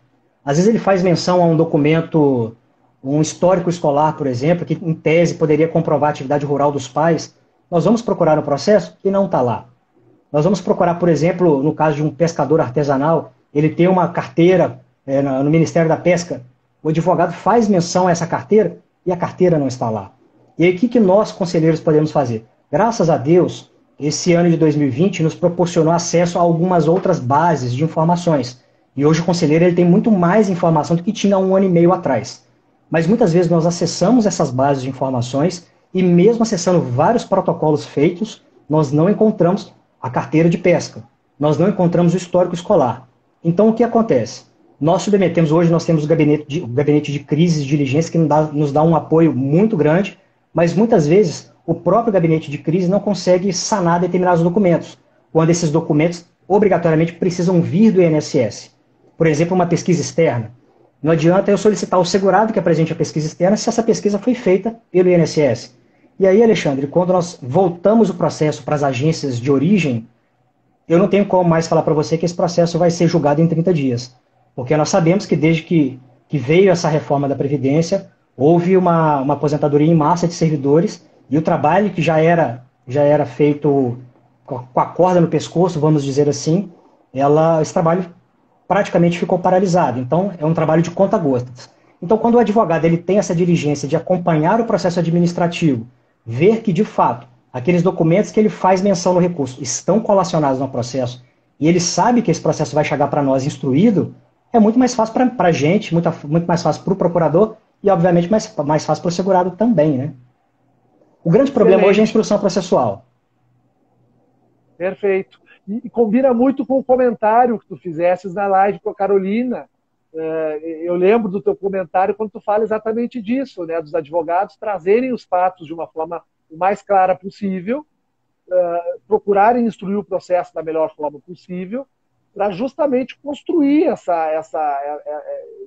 Às vezes ele faz menção a um documento, um histórico escolar, por exemplo, que em tese poderia comprovar a atividade rural dos pais. Nós vamos procurar no processo e não está lá. Nós vamos procurar, por exemplo, no caso de um pescador artesanal, ele tem uma carteira no Ministério da Pesca, o advogado faz menção a essa carteira e a carteira não está lá. E aí o que nós, conselheiros, podemos fazer? Graças a Deus, esse ano de 2020 nos proporcionou acesso a algumas outras bases de informações. E hoje o conselheiro ele tem muito mais informação do que tinha há 1 ano e meio atrás. Mas muitas vezes nós acessamos essas bases de informações e mesmo acessando vários protocolos feitos, nós não encontramos a carteira de pesca. Nós não encontramos o histórico escolar. Então o que acontece? Nós submetemos, hoje nós temos o gabinete de crise e diligência que nos dá um apoio muito grande, mas muitas vezes o próprio gabinete de crise não consegue sanar determinados documentos, quando esses documentos obrigatoriamente precisam vir do INSS. Por exemplo, uma pesquisa externa. Não adianta eu solicitar ao segurado que apresente a pesquisa externa se essa pesquisa foi feita pelo INSS. E aí, Alexandre, quando nós voltamos o processo para as agências de origem, eu não tenho como mais falar para você que esse processo vai ser julgado em 30 dias. Porque nós sabemos que desde que veio essa reforma da Previdência, houve uma aposentadoria em massa de servidores e o trabalho que já era feito com a corda no pescoço, vamos dizer assim, esse trabalho praticamente ficou paralisado. Então, é um trabalho de conta-gotas. Então, quando o advogado ele tem essa diligência de acompanhar o processo administrativo, ver que, de fato, aqueles documentos que ele faz menção no recurso estão colacionados no processo e ele sabe que esse processo vai chegar para nós instruído, é muito mais fácil para a gente, muito mais fácil para o procurador e, obviamente, mais fácil para o segurado também, né? O grande problema hoje é a instrução processual. Perfeito. E combina muito com o comentário que tu fizesses na live com a Carolina. Eu lembro do teu comentário quando tu fala exatamente disso, né? Dos advogados trazerem os fatos de uma forma o mais clara possível, procurarem instruir o processo da melhor forma possível, para justamente construir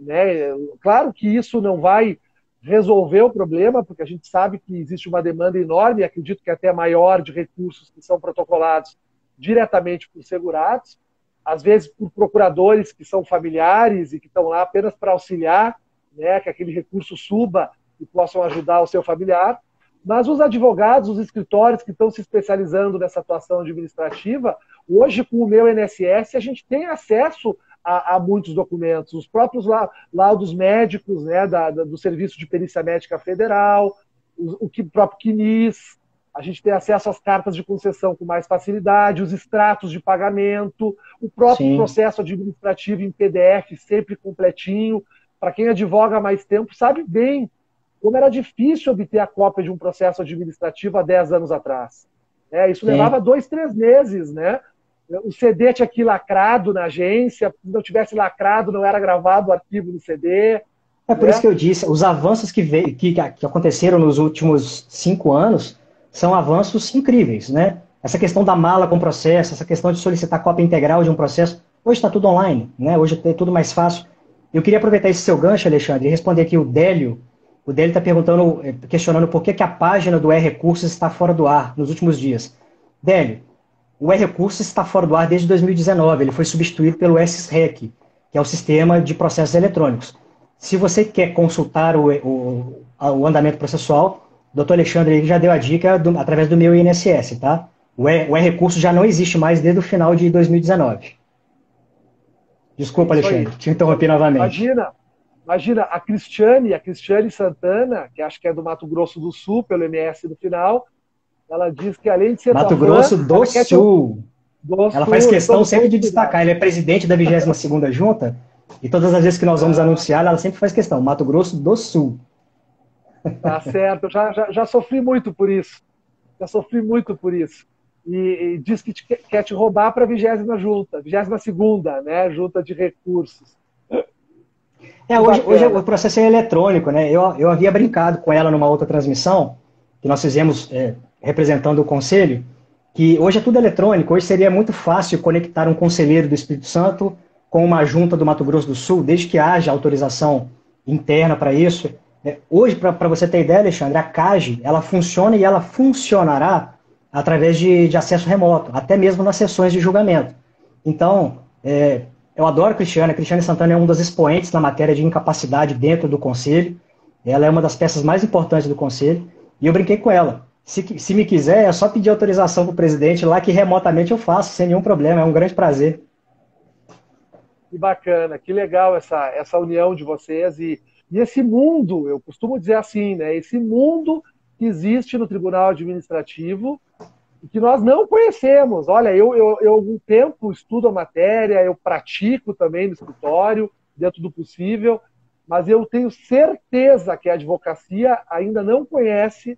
né? Claro que isso não vai resolver o problema, porque a gente sabe que existe uma demanda enorme, e acredito que até maior, de recursos que são protocolados diretamente por segurados, às vezes por procuradores que são familiares e que estão lá apenas para auxiliar, né, que aquele recurso suba e possam ajudar o seu familiar. Mas os advogados, os escritórios que estão se especializando nessa atuação administrativa, hoje com o meu INSS, a gente tem acesso a muitos documentos, os próprios laudos médicos, né, do Serviço de Perícia Médica Federal, o próprio CNIS, a gente tem acesso às cartas de concessão com mais facilidade, os extratos de pagamento, o próprio Sim. processo administrativo em PDF, sempre completinho. Para quem advoga há mais tempo, sabe bem como era difícil obter a cópia de um processo administrativo há 10 anos atrás. Isso Sim. levava 2, 3 meses, né? O CD tinha que ir lacrado na agência, se não tivesse lacrado, não era gravado o arquivo no CD. É por isso que eu disse, os avanços que aconteceram nos últimos 5 anos são avanços incríveis, né? Essa questão da mala com processo, essa questão de solicitar cópia integral de um processo, hoje está tudo online, né? Hoje é tudo mais fácil. Eu queria aproveitar esse seu gancho, Alexandre, e responder aqui o Délio. O Délio está questionando por que a página do E-Recursos está fora do ar nos últimos dias. Délio, o e-recurso está fora do ar desde 2019, ele foi substituído pelo SREC, que é o Sistema de Processos Eletrônicos. Se você quer consultar o andamento processual, o doutor Alexandre já deu a dica através do meu INSS, tá? O e-recurso já não existe mais desde o final de 2019. Desculpa, Alexandre, te interrompi novamente. Imagina, a Cristiane Santana, que acho que é do Mato Grosso do Sul, pelo MS no final, ela diz que além de ser Mato tua Grosso fã, do Sul. Ela faz questão sempre de destacar. Ele é presidente da 22ª Junta, e todas as vezes que nós vamos anunciar, ela sempre faz questão. Mato Grosso do Sul. Tá certo, já sofri muito por isso. Já sofri muito por isso. E diz que quer te roubar para a 20ª Junta, 22ª, né? Junta de recursos. Hoje o processo é eletrônico, né? Eu havia brincado com ela numa outra transmissão, que nós fizemos representando o conselho, que hoje é tudo eletrônico. Hoje seria muito fácil conectar um conselheiro do Espírito Santo com uma junta do Mato Grosso do Sul, desde que haja autorização interna para isso. Hoje, para você ter ideia, Alexandre, a CAGE, ela funciona e ela funcionará através de acesso remoto, até mesmo nas sessões de julgamento. Então, eu adoro a Cristiane Santana é um dos expoentes na matéria de incapacidade dentro do Conselho, ela é uma das peças mais importantes do Conselho, e eu brinquei com ela. Se me quiser, é só pedir autorização para o presidente lá, que remotamente eu faço, sem nenhum problema, é um grande prazer. Que bacana, que legal essa união de vocês e esse mundo, eu costumo dizer assim, né? Esse mundo que existe no Tribunal Administrativo e que nós não conhecemos. Olha, eu há algum tempo estudo a matéria, eu pratico também no escritório, dentro do possível, mas eu tenho certeza que a advocacia ainda não conhece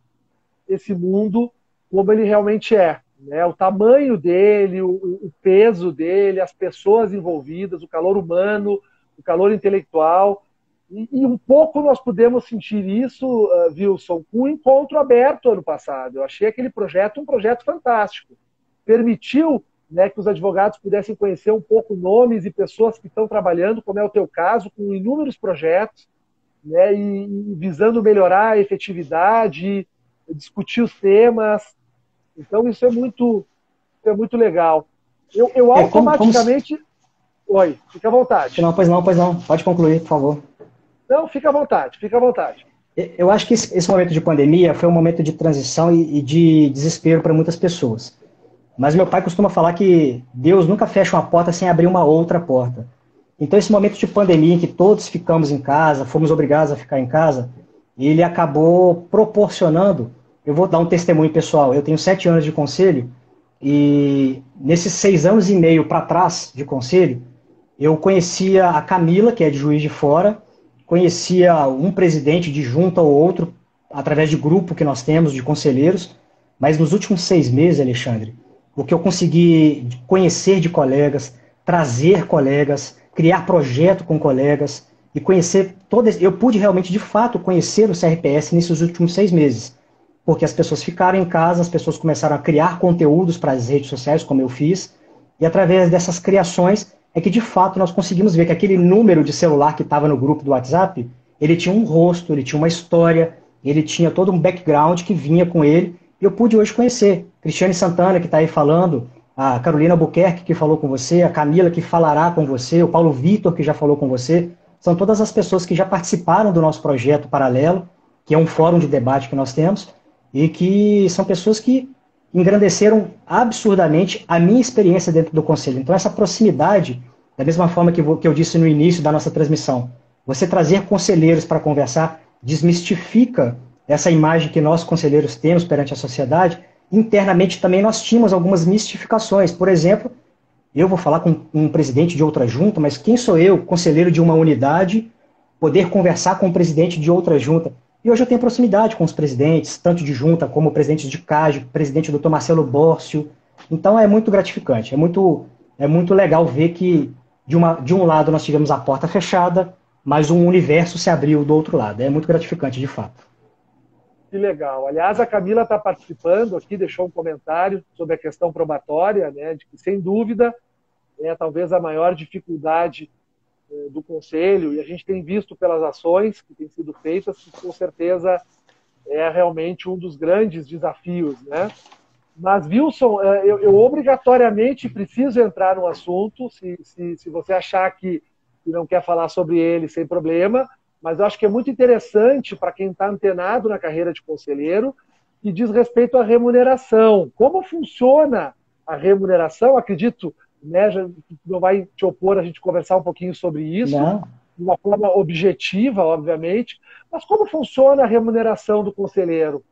esse mundo como ele realmente é. Né? O tamanho dele, o peso dele, as pessoas envolvidas, o calor humano, o calor intelectual. E um pouco nós pudemos sentir isso, Wilson, com o Encontro Aberto ano passado. Eu achei aquele projeto um projeto fantástico. Permitiu, né, que os advogados pudessem conhecer um pouco nomes e pessoas que estão trabalhando, como é o teu caso, com inúmeros projetos, né, e visando melhorar a efetividade, discutir os temas. Então isso é muito legal. Eu automaticamente... Oi, fica à vontade. Não, pois não. Pode concluir, por favor. Não, fica à vontade. Eu acho que esse momento de pandemia foi um momento de transição e de desespero para muitas pessoas. Mas meu pai costuma falar que Deus nunca fecha uma porta sem abrir uma outra porta. Então esse momento de pandemia em que todos ficamos em casa, fomos obrigados a ficar em casa, ele acabou proporcionando, eu vou dar um testemunho pessoal, eu tenho 7 anos de conselho, e nesses 6 anos e meio para trás de conselho, eu conhecia a Camila, que é de Juiz de Fora, conhecia um presidente de junta ou outro, através de grupo que nós temos de conselheiros, mas nos últimos 6 meses, Alexandre, o que eu consegui conhecer de colegas, trazer colegas, criar projeto com colegas e conhecer todas. Eu pude realmente, de fato, conhecer o CRPS nesses últimos 6 meses, porque as pessoas ficaram em casa, as pessoas começaram a criar conteúdos para as redes sociais, como eu fiz, e através dessas criações é que, de fato, nós conseguimos ver que aquele número de celular que estava no grupo do WhatsApp, ele tinha um rosto, ele tinha uma história, ele tinha todo um background que vinha com ele, e eu pude hoje conhecer Cristiane Santana, que está aí falando, a Carolina Albuquerque, que falou com você, a Camila, que falará com você, o Paulo Vitor, que já falou com você. São todas as pessoas que já participaram do nosso projeto paralelo, que é um fórum de debate que nós temos, e que são pessoas que engrandeceram absurdamente a minha experiência dentro do Conselho. Então, essa proximidade, da mesma forma que eu disse no início da nossa transmissão, você trazer conselheiros para conversar, desmistifica essa imagem que nós, conselheiros, temos perante a sociedade. Internamente também nós tínhamos algumas mistificações. Por exemplo, eu vou falar com um presidente de outra junta, mas quem sou eu, conselheiro de uma unidade, poder conversar com o presidente de outra junta? E hoje eu tenho proximidade com os presidentes, tanto de junta como o presidente de CAGE, o presidente Dr. Marcelo Bórcio. Então é muito gratificante, é muito legal ver que de um lado nós tivemos a porta fechada, mas um universo se abriu do outro lado. É muito gratificante, de fato. Que legal. Aliás, a Camila está participando aqui, deixou um comentário sobre a questão probatória, né, de que, sem dúvida, é talvez a maior dificuldade do Conselho, e a gente tem visto pelas ações que têm sido feitas, que com certeza é realmente um dos grandes desafios, né? Mas, Wilson, eu obrigatoriamente preciso entrar no assunto, se você achar que não quer falar sobre ele, sem problema, mas eu acho que é muito interessante para quem está antenado na carreira de conselheiro, que diz respeito à remuneração. Como funciona a remuneração? Acredito, né, já não vai te opor a gente conversar um pouquinho sobre isso, Não. de uma forma objetiva, obviamente, mas como funciona a remuneração do conselheiro?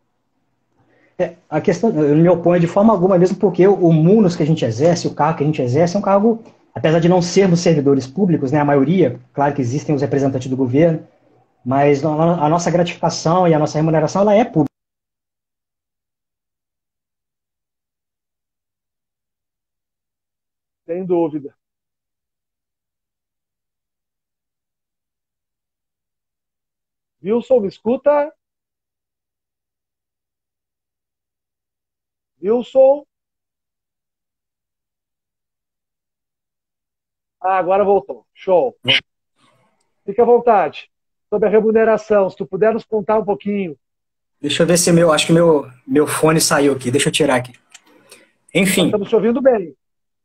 A questão, eu não me oponho de forma alguma, mesmo porque o munus que a gente exerce, o cargo que a gente exerce, é um cargo, apesar de não sermos servidores públicos, né, a maioria, claro que existem os representantes do governo, mas a nossa gratificação e a nossa remuneração, ela é pública. Sem dúvida. Wilson, me escuta? Wilson? Ah, agora voltou. Show. Fique à vontade. Sobre a remuneração, se tu puder nos contar um pouquinho. Deixa eu ver se acho que meu fone saiu aqui, deixa eu tirar aqui. Nós Enfim. estamos te ouvindo bem.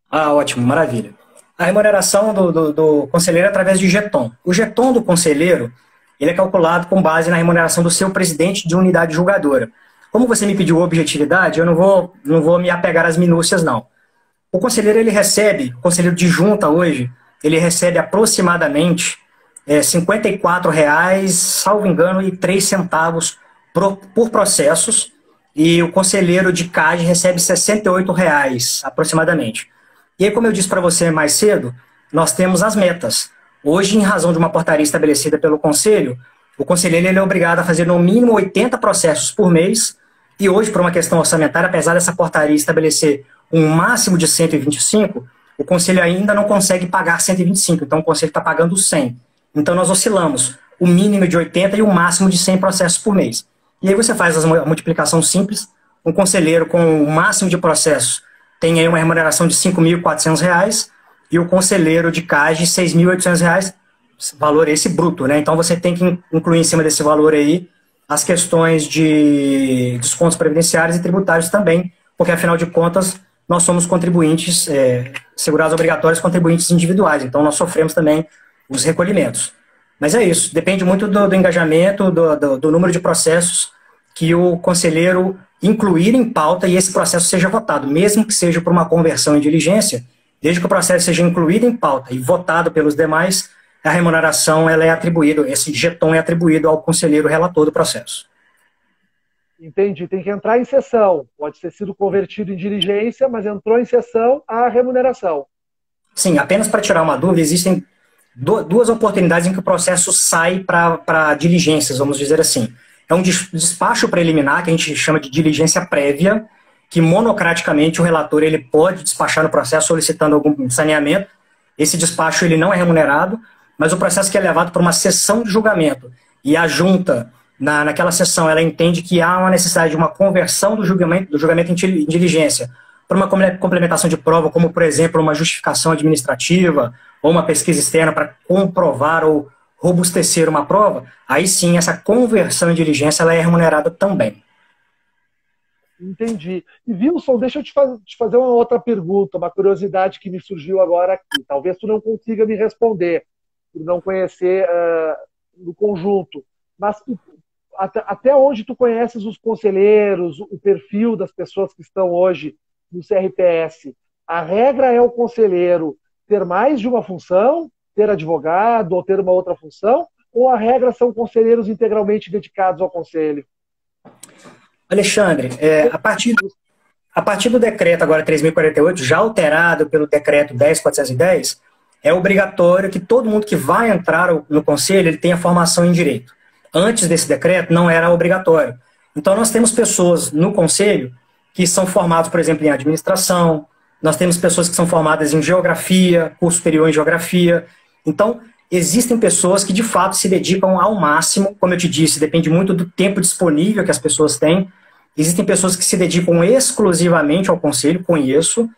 Ah, ótimo, maravilha. A remuneração do conselheiro é através de jeton. O jeton do conselheiro, ele é calculado com base na remuneração do seu presidente de unidade julgadora. Como você me pediu objetividade, eu não vou me apegar às minúcias, não. O conselheiro, o conselheiro de junta hoje, ele recebe aproximadamente R$ 54,00, salvo engano, e 3 centavos por processos, e o conselheiro de CAGE recebe R$ 68,00, aproximadamente. E aí, como eu disse para você mais cedo, nós temos as metas. Hoje, em razão de uma portaria estabelecida pelo Conselho, o conselheiro ele é obrigado a fazer no mínimo 80 processos por mês, e hoje, por uma questão orçamentária, apesar dessa portaria estabelecer um máximo de 125, o Conselho ainda não consegue pagar 125, então o Conselho está pagando 100. Então nós oscilamos o mínimo de 80 e o máximo de 100 processos por mês. E aí você faz a multiplicação simples, um conselheiro com o máximo de processos tem aí uma remuneração de R$ 5.400 e o conselheiro de CAGE R$ 6.800, valor esse bruto, né? Então você tem que incluir em cima desse valor aí as questões de descontos previdenciários e tributários também, porque afinal de contas nós somos contribuintes, segurados obrigatórios, contribuintes individuais, então nós sofremos também os recolhimentos. Mas é isso, depende muito do engajamento, do número de processos que o conselheiro incluir em pauta e esse processo seja votado, mesmo que seja por uma conversão em diligência, desde que o processo seja incluído em pauta e votado pelos demais, a remuneração ela é atribuída, esse jeton é atribuído ao conselheiro relator do processo. Entendi, tem que entrar em sessão. Pode ter sido convertido em diligência, mas entrou em sessão a remuneração. Sim, apenas para tirar uma dúvida, existem duas oportunidades em que o processo sai para diligências, vamos dizer assim. É um despacho preliminar, que a gente chama de diligência prévia, que monocraticamente o relator ele pode despachar no processo solicitando algum saneamento. Esse despacho ele não é remunerado, mas o processo que é levado para uma sessão de julgamento e a junta, naquela sessão, ela entende que há uma necessidade de uma conversão do julgamento em diligência para uma complementação de prova, como, por exemplo, uma justificação administrativa ou uma pesquisa externa para comprovar ou robustecer uma prova, aí sim, essa conversão em diligência ela é remunerada também. Entendi. E Wilson, deixa eu te fazer uma outra pergunta, uma curiosidade que me surgiu agora aqui. Talvez tu não consiga me responder, por não conhecer no conjunto. Mas até onde tu conheces os conselheiros, o perfil das pessoas que estão hoje no CRPS, a regra é o conselheiro ter mais de uma função, ter advogado ou ter uma outra função, ou a regra são conselheiros integralmente dedicados ao conselho? Alexandre, a partir do decreto agora 3.048, já alterado pelo decreto 10.410, é obrigatório que todo mundo que vai entrar no conselho ele tenha formação em direito. Antes desse decreto não era obrigatório. Então nós temos pessoas no conselho que são formadas, por exemplo, em administração, nós temos pessoas que são formadas em geografia, curso superior em geografia. Então, existem pessoas que de fato se dedicam ao máximo, como eu te disse, depende muito do tempo disponível que as pessoas têm. Existem pessoas que se dedicam exclusivamente ao conselho, conheço,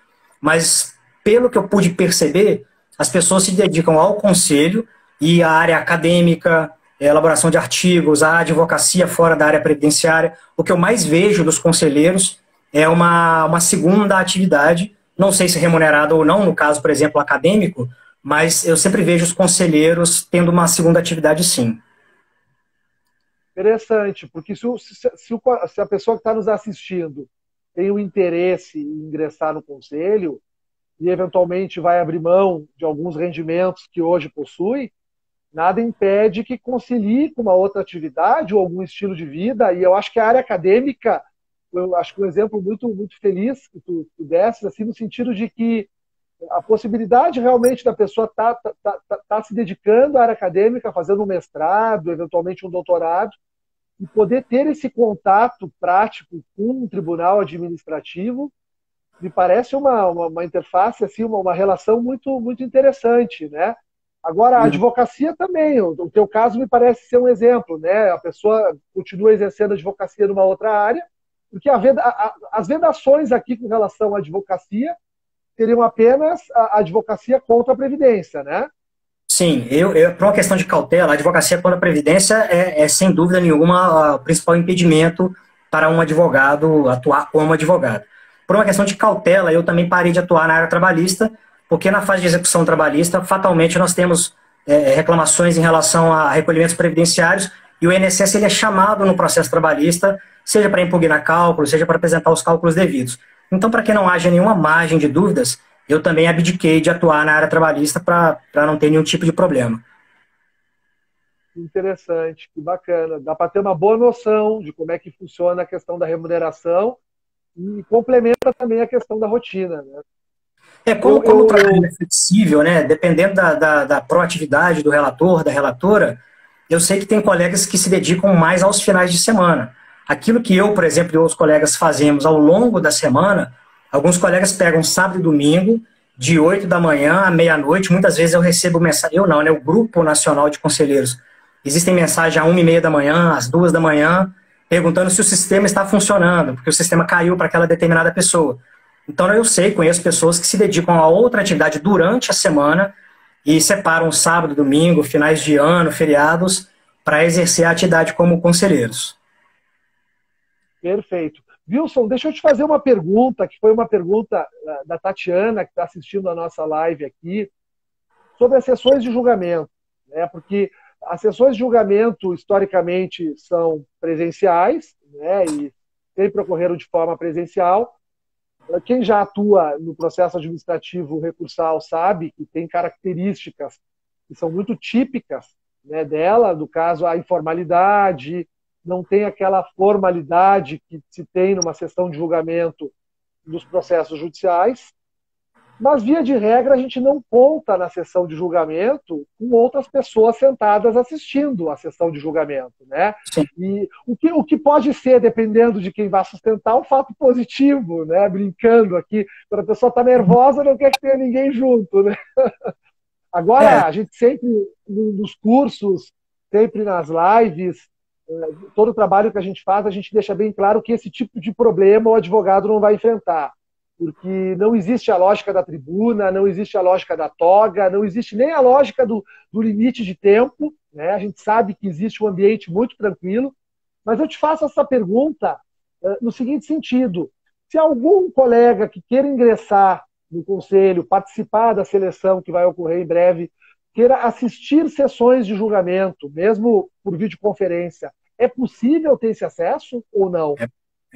mas pelo que eu pude perceber, as pessoas se dedicam ao conselho e à área acadêmica, elaboração de artigos, à advocacia fora da área previdenciária. O que eu mais vejo dos conselheiros é uma segunda atividade, não sei se remunerada ou não, no caso, por exemplo, acadêmico, mas eu sempre vejo os conselheiros tendo uma segunda atividade, sim. Interessante, porque se a pessoa que está nos assistindo tem o interesse em ingressar no conselho e eventualmente vai abrir mão de alguns rendimentos que hoje possui, nada impede que concilie com uma outra atividade ou algum estilo de vida. E eu acho que a área acadêmica, eu acho que um exemplo muito, muito feliz que tu desse, assim, no sentido de que a possibilidade realmente da pessoa tá se dedicando à área acadêmica, fazendo um mestrado, eventualmente um doutorado, e poder ter esse contato prático com um tribunal administrativo, me parece uma interface, assim, uma relação muito, muito interessante, né? Agora, a advocacia também, o teu caso me parece ser um exemplo, né? A pessoa continua exercendo a advocacia numa outra área, porque as vedações aqui com relação à advocacia seriam apenas a advocacia contra a Previdência, né? Sim, por uma questão de cautela, a advocacia contra a Previdência sem dúvida nenhuma, o principal impedimento para um advogado atuar como advogado. Por uma questão de cautela, eu também parei de atuar na área trabalhista, porque na fase de execução trabalhista, fatalmente, nós temos reclamações em relação a recolhimentos previdenciários, e o INSS ele é chamado no processo trabalhista, seja para impugnar cálculos, seja para apresentar os cálculos devidos. Então, para que não haja nenhuma margem de dúvidas, eu também abdiquei de atuar na área trabalhista para não ter nenhum tipo de problema. Interessante, que bacana. Dá para ter uma boa noção de como é que funciona a questão da remuneração e complementa também a questão da rotina, né? Como o trabalho é flexível, né? Dependendo da proatividade do relator, da relatora, eu sei que tem colegas que se dedicam mais aos finais de semana. Aquilo que eu, por exemplo, e outros colegas fazemos ao longo da semana, alguns colegas pegam sábado e domingo, de 8 da manhã à meia-noite. Muitas vezes eu recebo mensagem, eu não, né? O Grupo Nacional de Conselheiros. Existem mensagens às 1h30 da manhã, às 2 da manhã, perguntando se o sistema está funcionando, porque o sistema caiu para aquela determinada pessoa. Então eu conheço pessoas que se dedicam a outra atividade durante a semana e separam sábado, domingo, finais de ano, feriados, para exercer a atividade como conselheiros. Perfeito. Wilson, deixa eu te fazer uma pergunta, que foi uma pergunta da Tatiana, que está assistindo a nossa live aqui, sobre as sessões de julgamento, né? Porque as sessões de julgamento, historicamente, são presenciais, né? E sempre ocorreram de forma presencial. Quem já atua no processo administrativo recursal sabe que tem características que são muito típicas, né, dela, no caso, a informalidade, não tem aquela formalidade que se tem numa sessão de julgamento dos processos judiciais, mas, via de regra, a gente não conta na sessão de julgamento com outras pessoas sentadas assistindo a sessão de julgamento, né? E o que pode ser, dependendo de quem vai sustentar, um fato positivo, né? Brincando aqui, quando a pessoa está nervosa, não quer que tenha ninguém junto, né? Agora, a gente sempre, nos cursos, sempre nas lives, todo o trabalho que a gente faz, a gente deixa bem claro que esse tipo de problema o advogado não vai enfrentar. Porque não existe a lógica da tribuna, não existe a lógica da toga, não existe nem a lógica do limite de tempo, né? A gente sabe que existe um ambiente muito tranquilo, mas eu te faço essa pergunta no seguinte sentido: se algum colega que queira ingressar no conselho, participar da seleção que vai ocorrer em breve, queira assistir sessões de julgamento, mesmo por videoconferência, é possível ter esse acesso ou não?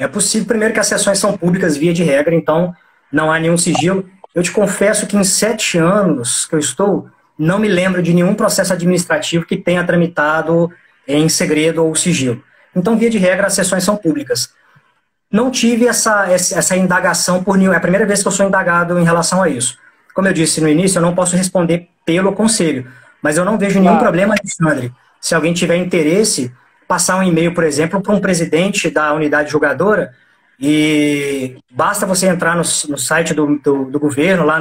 É possível, primeiro, que as sessões são públicas via de regra, então não há nenhum sigilo. Eu te confesso que em 7 anos que eu estou, não me lembro de nenhum processo administrativo que tenha tramitado em segredo ou sigilo. Então, via de regra, as sessões são públicas. Não tive essa indagação por nenhum. É a primeira vez que eu sou indagado em relação a isso. Como eu disse no início, eu não posso responder pelo conselho, mas eu não vejo nenhum problema, Alexandre. Se alguém tiver interesse, passar um e-mail, por exemplo, para um presidente da unidade julgadora, e basta você entrar no site do governo, lá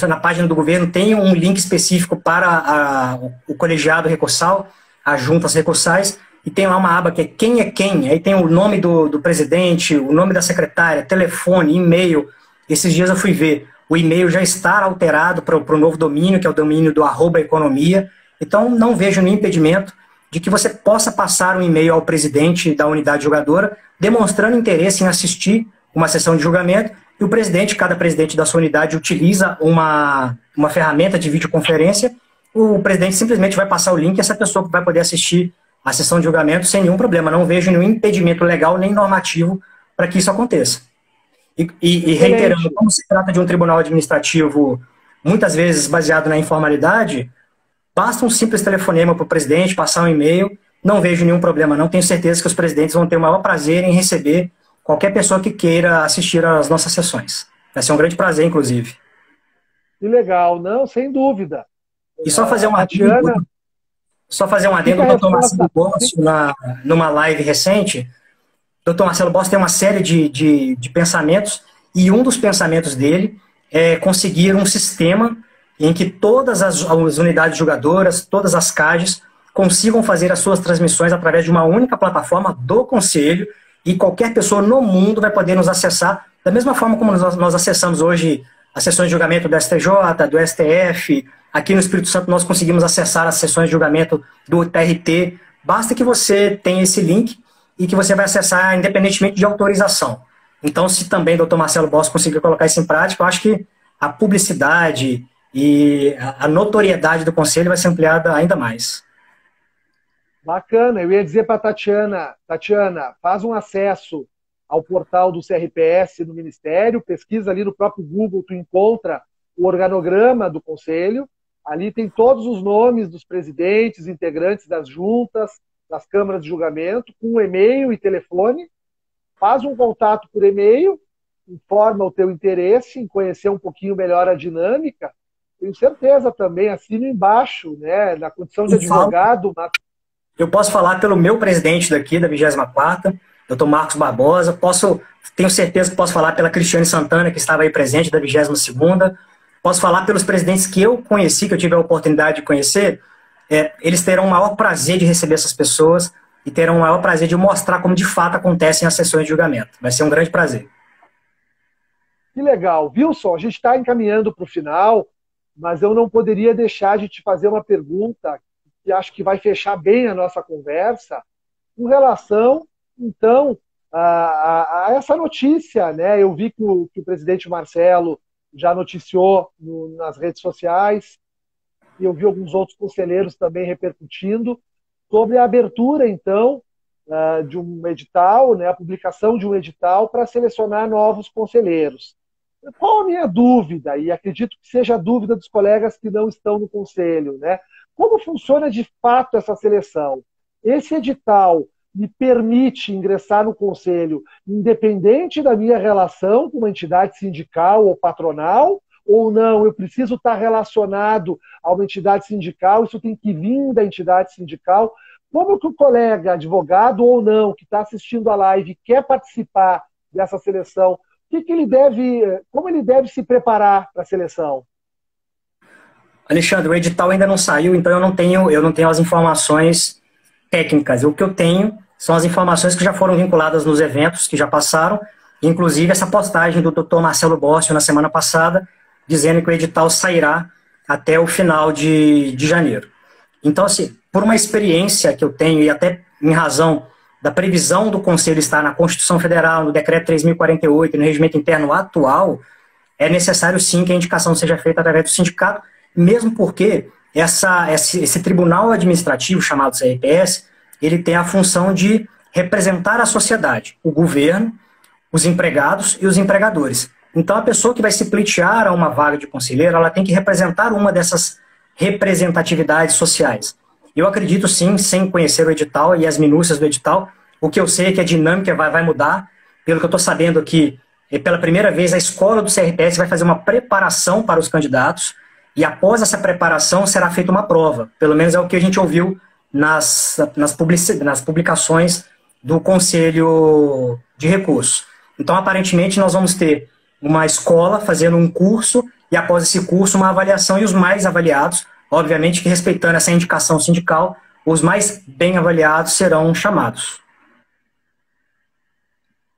na página do governo, tem um link específico para o colegiado recursal, as juntas recursais, e tem lá uma aba que é quem é quem, aí tem o nome do presidente, o nome da secretária, telefone, e-mail. Esses dias eu fui ver, o e-mail já está alterado para o novo domínio, que é o domínio do @economia, então não vejo nenhum impedimento de que você possa passar um e-mail ao presidente da unidade julgadora, demonstrando interesse em assistir uma sessão de julgamento, e o presidente, cada presidente da sua unidade utiliza uma ferramenta de videoconferência, o presidente simplesmente vai passar o link e essa pessoa vai poder assistir a sessão de julgamento sem nenhum problema. Não vejo nenhum impedimento legal nem normativo para que isso aconteça. E reiterando, como se trata de um tribunal administrativo muitas vezes baseado na informalidade, basta um simples telefonema para o presidente, passar um e-mail, não vejo nenhum problema não. Tenho certeza que os presidentes vão ter o maior prazer em receber qualquer pessoa que queira assistir às nossas sessões. Vai ser um grande prazer, inclusive. Que legal, não, sem dúvida. E só fazer um adendo, o doutor Marcelo Bossi, numa live recente, o doutor Marcelo Bossi tem uma série de pensamentos, e um dos pensamentos dele é conseguir um sistema em que todas as unidades julgadoras, todas as CAGES, consigam fazer as suas transmissões através de uma única plataforma do Conselho, e qualquer pessoa no mundo vai poder nos acessar, da mesma forma como nós acessamos hoje as sessões de julgamento do STJ, do STF. Aqui no Espírito Santo nós conseguimos acessar as sessões de julgamento do TRT. Basta que você tenha esse link e que você vai acessar independentemente de autorização. Então, se também o doutor Marcelo Bossi conseguir colocar isso em prática, eu acho que a publicidade e a notoriedade do Conselho vai ser ampliada ainda mais. Bacana. Eu ia dizer para a Tatiana, faz um acesso ao portal do CRPS no Ministério, pesquisa ali no próprio Google, tu encontra o organograma do Conselho, ali tem todos os nomes dos presidentes, integrantes das juntas, das câmaras de julgamento, com e-mail e telefone, faz um contato por e-mail, informa o teu interesse em conhecer um pouquinho melhor a dinâmica, tenho certeza também, assino embaixo, né, na condição de advogado. Eu posso falar pelo meu presidente daqui, da 24ª, doutor Marcos Barbosa, tenho certeza que posso falar pela Cristiane Santana, que estava aí presente, da 22ª, posso falar pelos presidentes que eu conheci, que eu tive a oportunidade de conhecer, eles terão o maior prazer de receber essas pessoas e terão o maior prazer de mostrar como de fato acontecem as sessões de julgamento. Vai ser um grande prazer. Que legal. Wilson, a gente está encaminhando para o final, mas eu não poderia deixar de te fazer uma pergunta que acho que vai fechar bem a nossa conversa, com relação, então, a essa notícia, né? Eu vi que o presidente Marcelo já noticiou nas redes sociais, e eu vi alguns outros conselheiros também repercutindo, sobre a abertura, então, de um edital, né, a publicação de um edital para selecionar novos conselheiros. Qual a minha dúvida, e acredito que seja a dúvida dos colegas que não estão no Conselho, né? Como funciona de fato essa seleção? Esse edital me permite ingressar no Conselho independente da minha relação com uma entidade sindical ou patronal, ou não, eu preciso estar relacionado a uma entidade sindical, isso tem que vir da entidade sindical. Como que o colega, advogado ou não, que está assistindo a live, quer participar dessa seleção, como ele deve se preparar para a seleção? Alexandre, o edital ainda não saiu, então eu não tenho as informações técnicas. O que eu tenho são as informações que já foram vinculadas nos eventos que já passaram, inclusive essa postagem do Dr. Marcelo Bossi na semana passada, dizendo que o edital sairá até o final de janeiro. Então, assim, por uma experiência que eu tenho, e até em razão da previsão do Conselho estar na Constituição Federal, no Decreto 3048 e no regimento interno atual, é necessário sim que a indicação seja feita através do sindicato, mesmo porque esse tribunal administrativo chamado CRPS, ele tem a função de representar a sociedade, o governo, os empregados e os empregadores. Então a pessoa que vai se pleitear a uma vaga de conselheiro, ela tem que representar uma dessas representatividades sociais. Eu acredito sim, sem conhecer o edital e as minúcias do edital, o que eu sei é que a dinâmica vai mudar. Pelo que eu estou sabendo aqui, pela primeira vez a escola do CRPS vai fazer uma preparação para os candidatos, e após essa preparação será feita uma prova. Pelo menos é o que a gente ouviu nas publicações do Conselho de Recursos. Então, aparentemente, nós vamos ter uma escola fazendo um curso, e após esse curso, uma avaliação, e os mais avaliados, obviamente que respeitando essa indicação sindical, os mais bem avaliados serão chamados.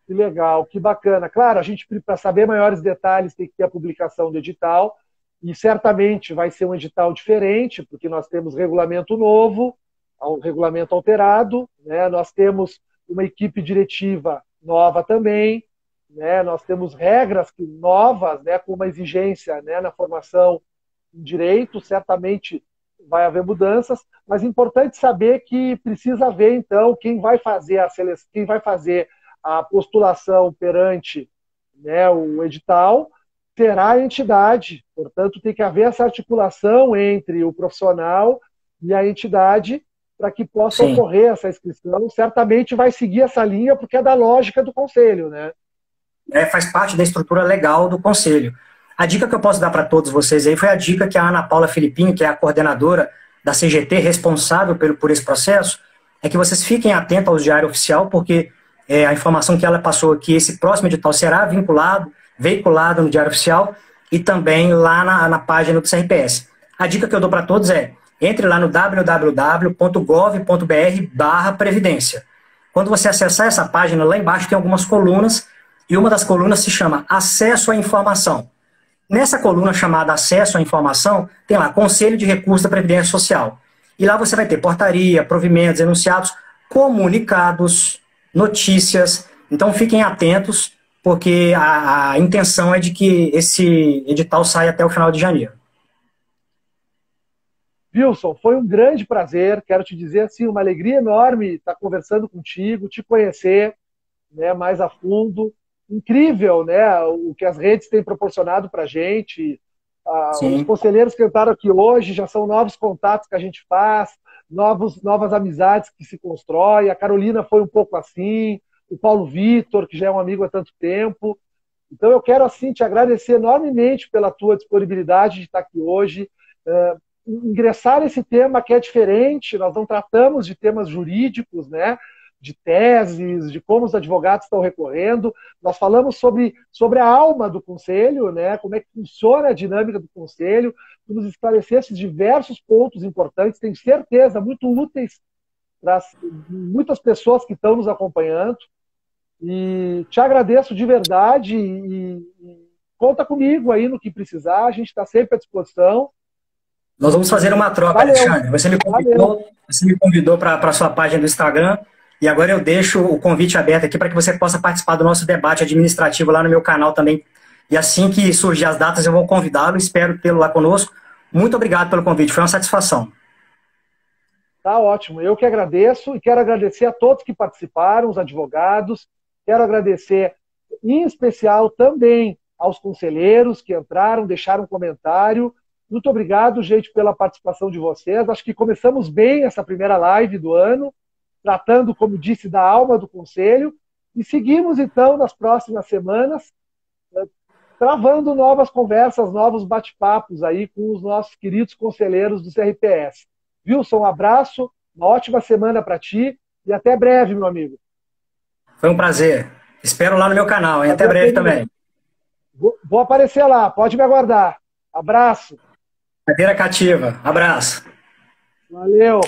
Que legal, que bacana. Claro, a gente, para saber maiores detalhes, tem que ter a publicação do edital, e certamente vai ser um edital diferente, porque nós temos regulamento novo, um regulamento alterado, né? Nós temos uma equipe diretiva nova também, né? Nós temos regras novas, né, com uma exigência, né, na formação em direito, certamente vai haver mudanças, mas é importante saber que precisa haver, então, quem vai fazer a seleção, quem vai fazer a postulação perante, né, o edital, será a entidade. Portanto, tem que haver essa articulação entre o profissional e a entidade para que possa Sim. ocorrer essa inscrição. Certamente vai seguir essa linha, porque é da lógica do conselho, né? Faz parte da estrutura legal do conselho. A dica que eu posso dar para todos vocês aí foi a dica que a Ana Paula Filipinho, que é a coordenadora da CGT, responsável por esse processo, é que vocês fiquem atentos ao Diário Oficial, porque a informação que ela passou aqui, esse próximo edital será veiculado no Diário Oficial e também lá na página do CRPS. A dica que eu dou para todos é, entre lá no www.gov.br/previdência. Quando você acessar essa página, lá embaixo tem algumas colunas, e uma das colunas se chama Acesso à Informação. Nessa coluna chamada Acesso à Informação, tem lá Conselho de Recursos da Previdência Social. E lá você vai ter portaria, provimentos, enunciados, comunicados, notícias. Então fiquem atentos, porque a intenção é de que esse edital saia até o final de janeiro. Wilson, foi um grande prazer, quero te dizer assim, uma alegria enorme estar conversando contigo, te conhecer, né, mais a fundo. Incrível, né, o que as redes têm proporcionado para a gente. Os conselheiros que entraram aqui hoje já são novos contatos que a gente faz, novas amizades que se constroem. A Carolina foi um pouco assim, o Paulo Vitor, que já é um amigo há tanto tempo. Então eu quero assim te agradecer enormemente pela tua disponibilidade de estar aqui hoje, ingressar nesse tema que é diferente. Nós não tratamos de temas jurídicos, né, de teses, de como os advogados estão recorrendo. Nós falamos sobre a alma do conselho, né, como é que funciona a dinâmica do conselho, que nos esclarecesse diversos pontos importantes, tenho certeza, muito úteis para muitas pessoas que estão nos acompanhando. E te agradeço de verdade e conta comigo aí no que precisar, a gente está sempre à disposição. Nós vamos fazer uma troca, Valeu. Alexandre. Você me convidou para a sua página do Instagram, e agora eu deixo o convite aberto aqui para que você possa participar do nosso debate administrativo lá no meu canal também. E assim que surgir as datas, eu vou convidá-lo, espero tê-lo lá conosco. Muito obrigado pelo convite, foi uma satisfação. Tá ótimo, eu que agradeço e quero agradecer a todos que participaram, os advogados, quero agradecer em especial também aos conselheiros que entraram, deixaram um comentário. Muito obrigado, gente, pela participação de vocês. Acho que começamos bem essa primeira live do ano, tratando, como disse, da alma do Conselho, e seguimos, então, nas próximas semanas, travando novas conversas, novos bate-papos aí com os nossos queridos conselheiros do CRPS. Wilson, um abraço, uma ótima semana para ti, e até breve, meu amigo. Foi um prazer. Espero lá no meu canal, hein? Até breve também. Vou aparecer lá, pode me aguardar. Abraço. Cadeira cativa. Abraço. Valeu.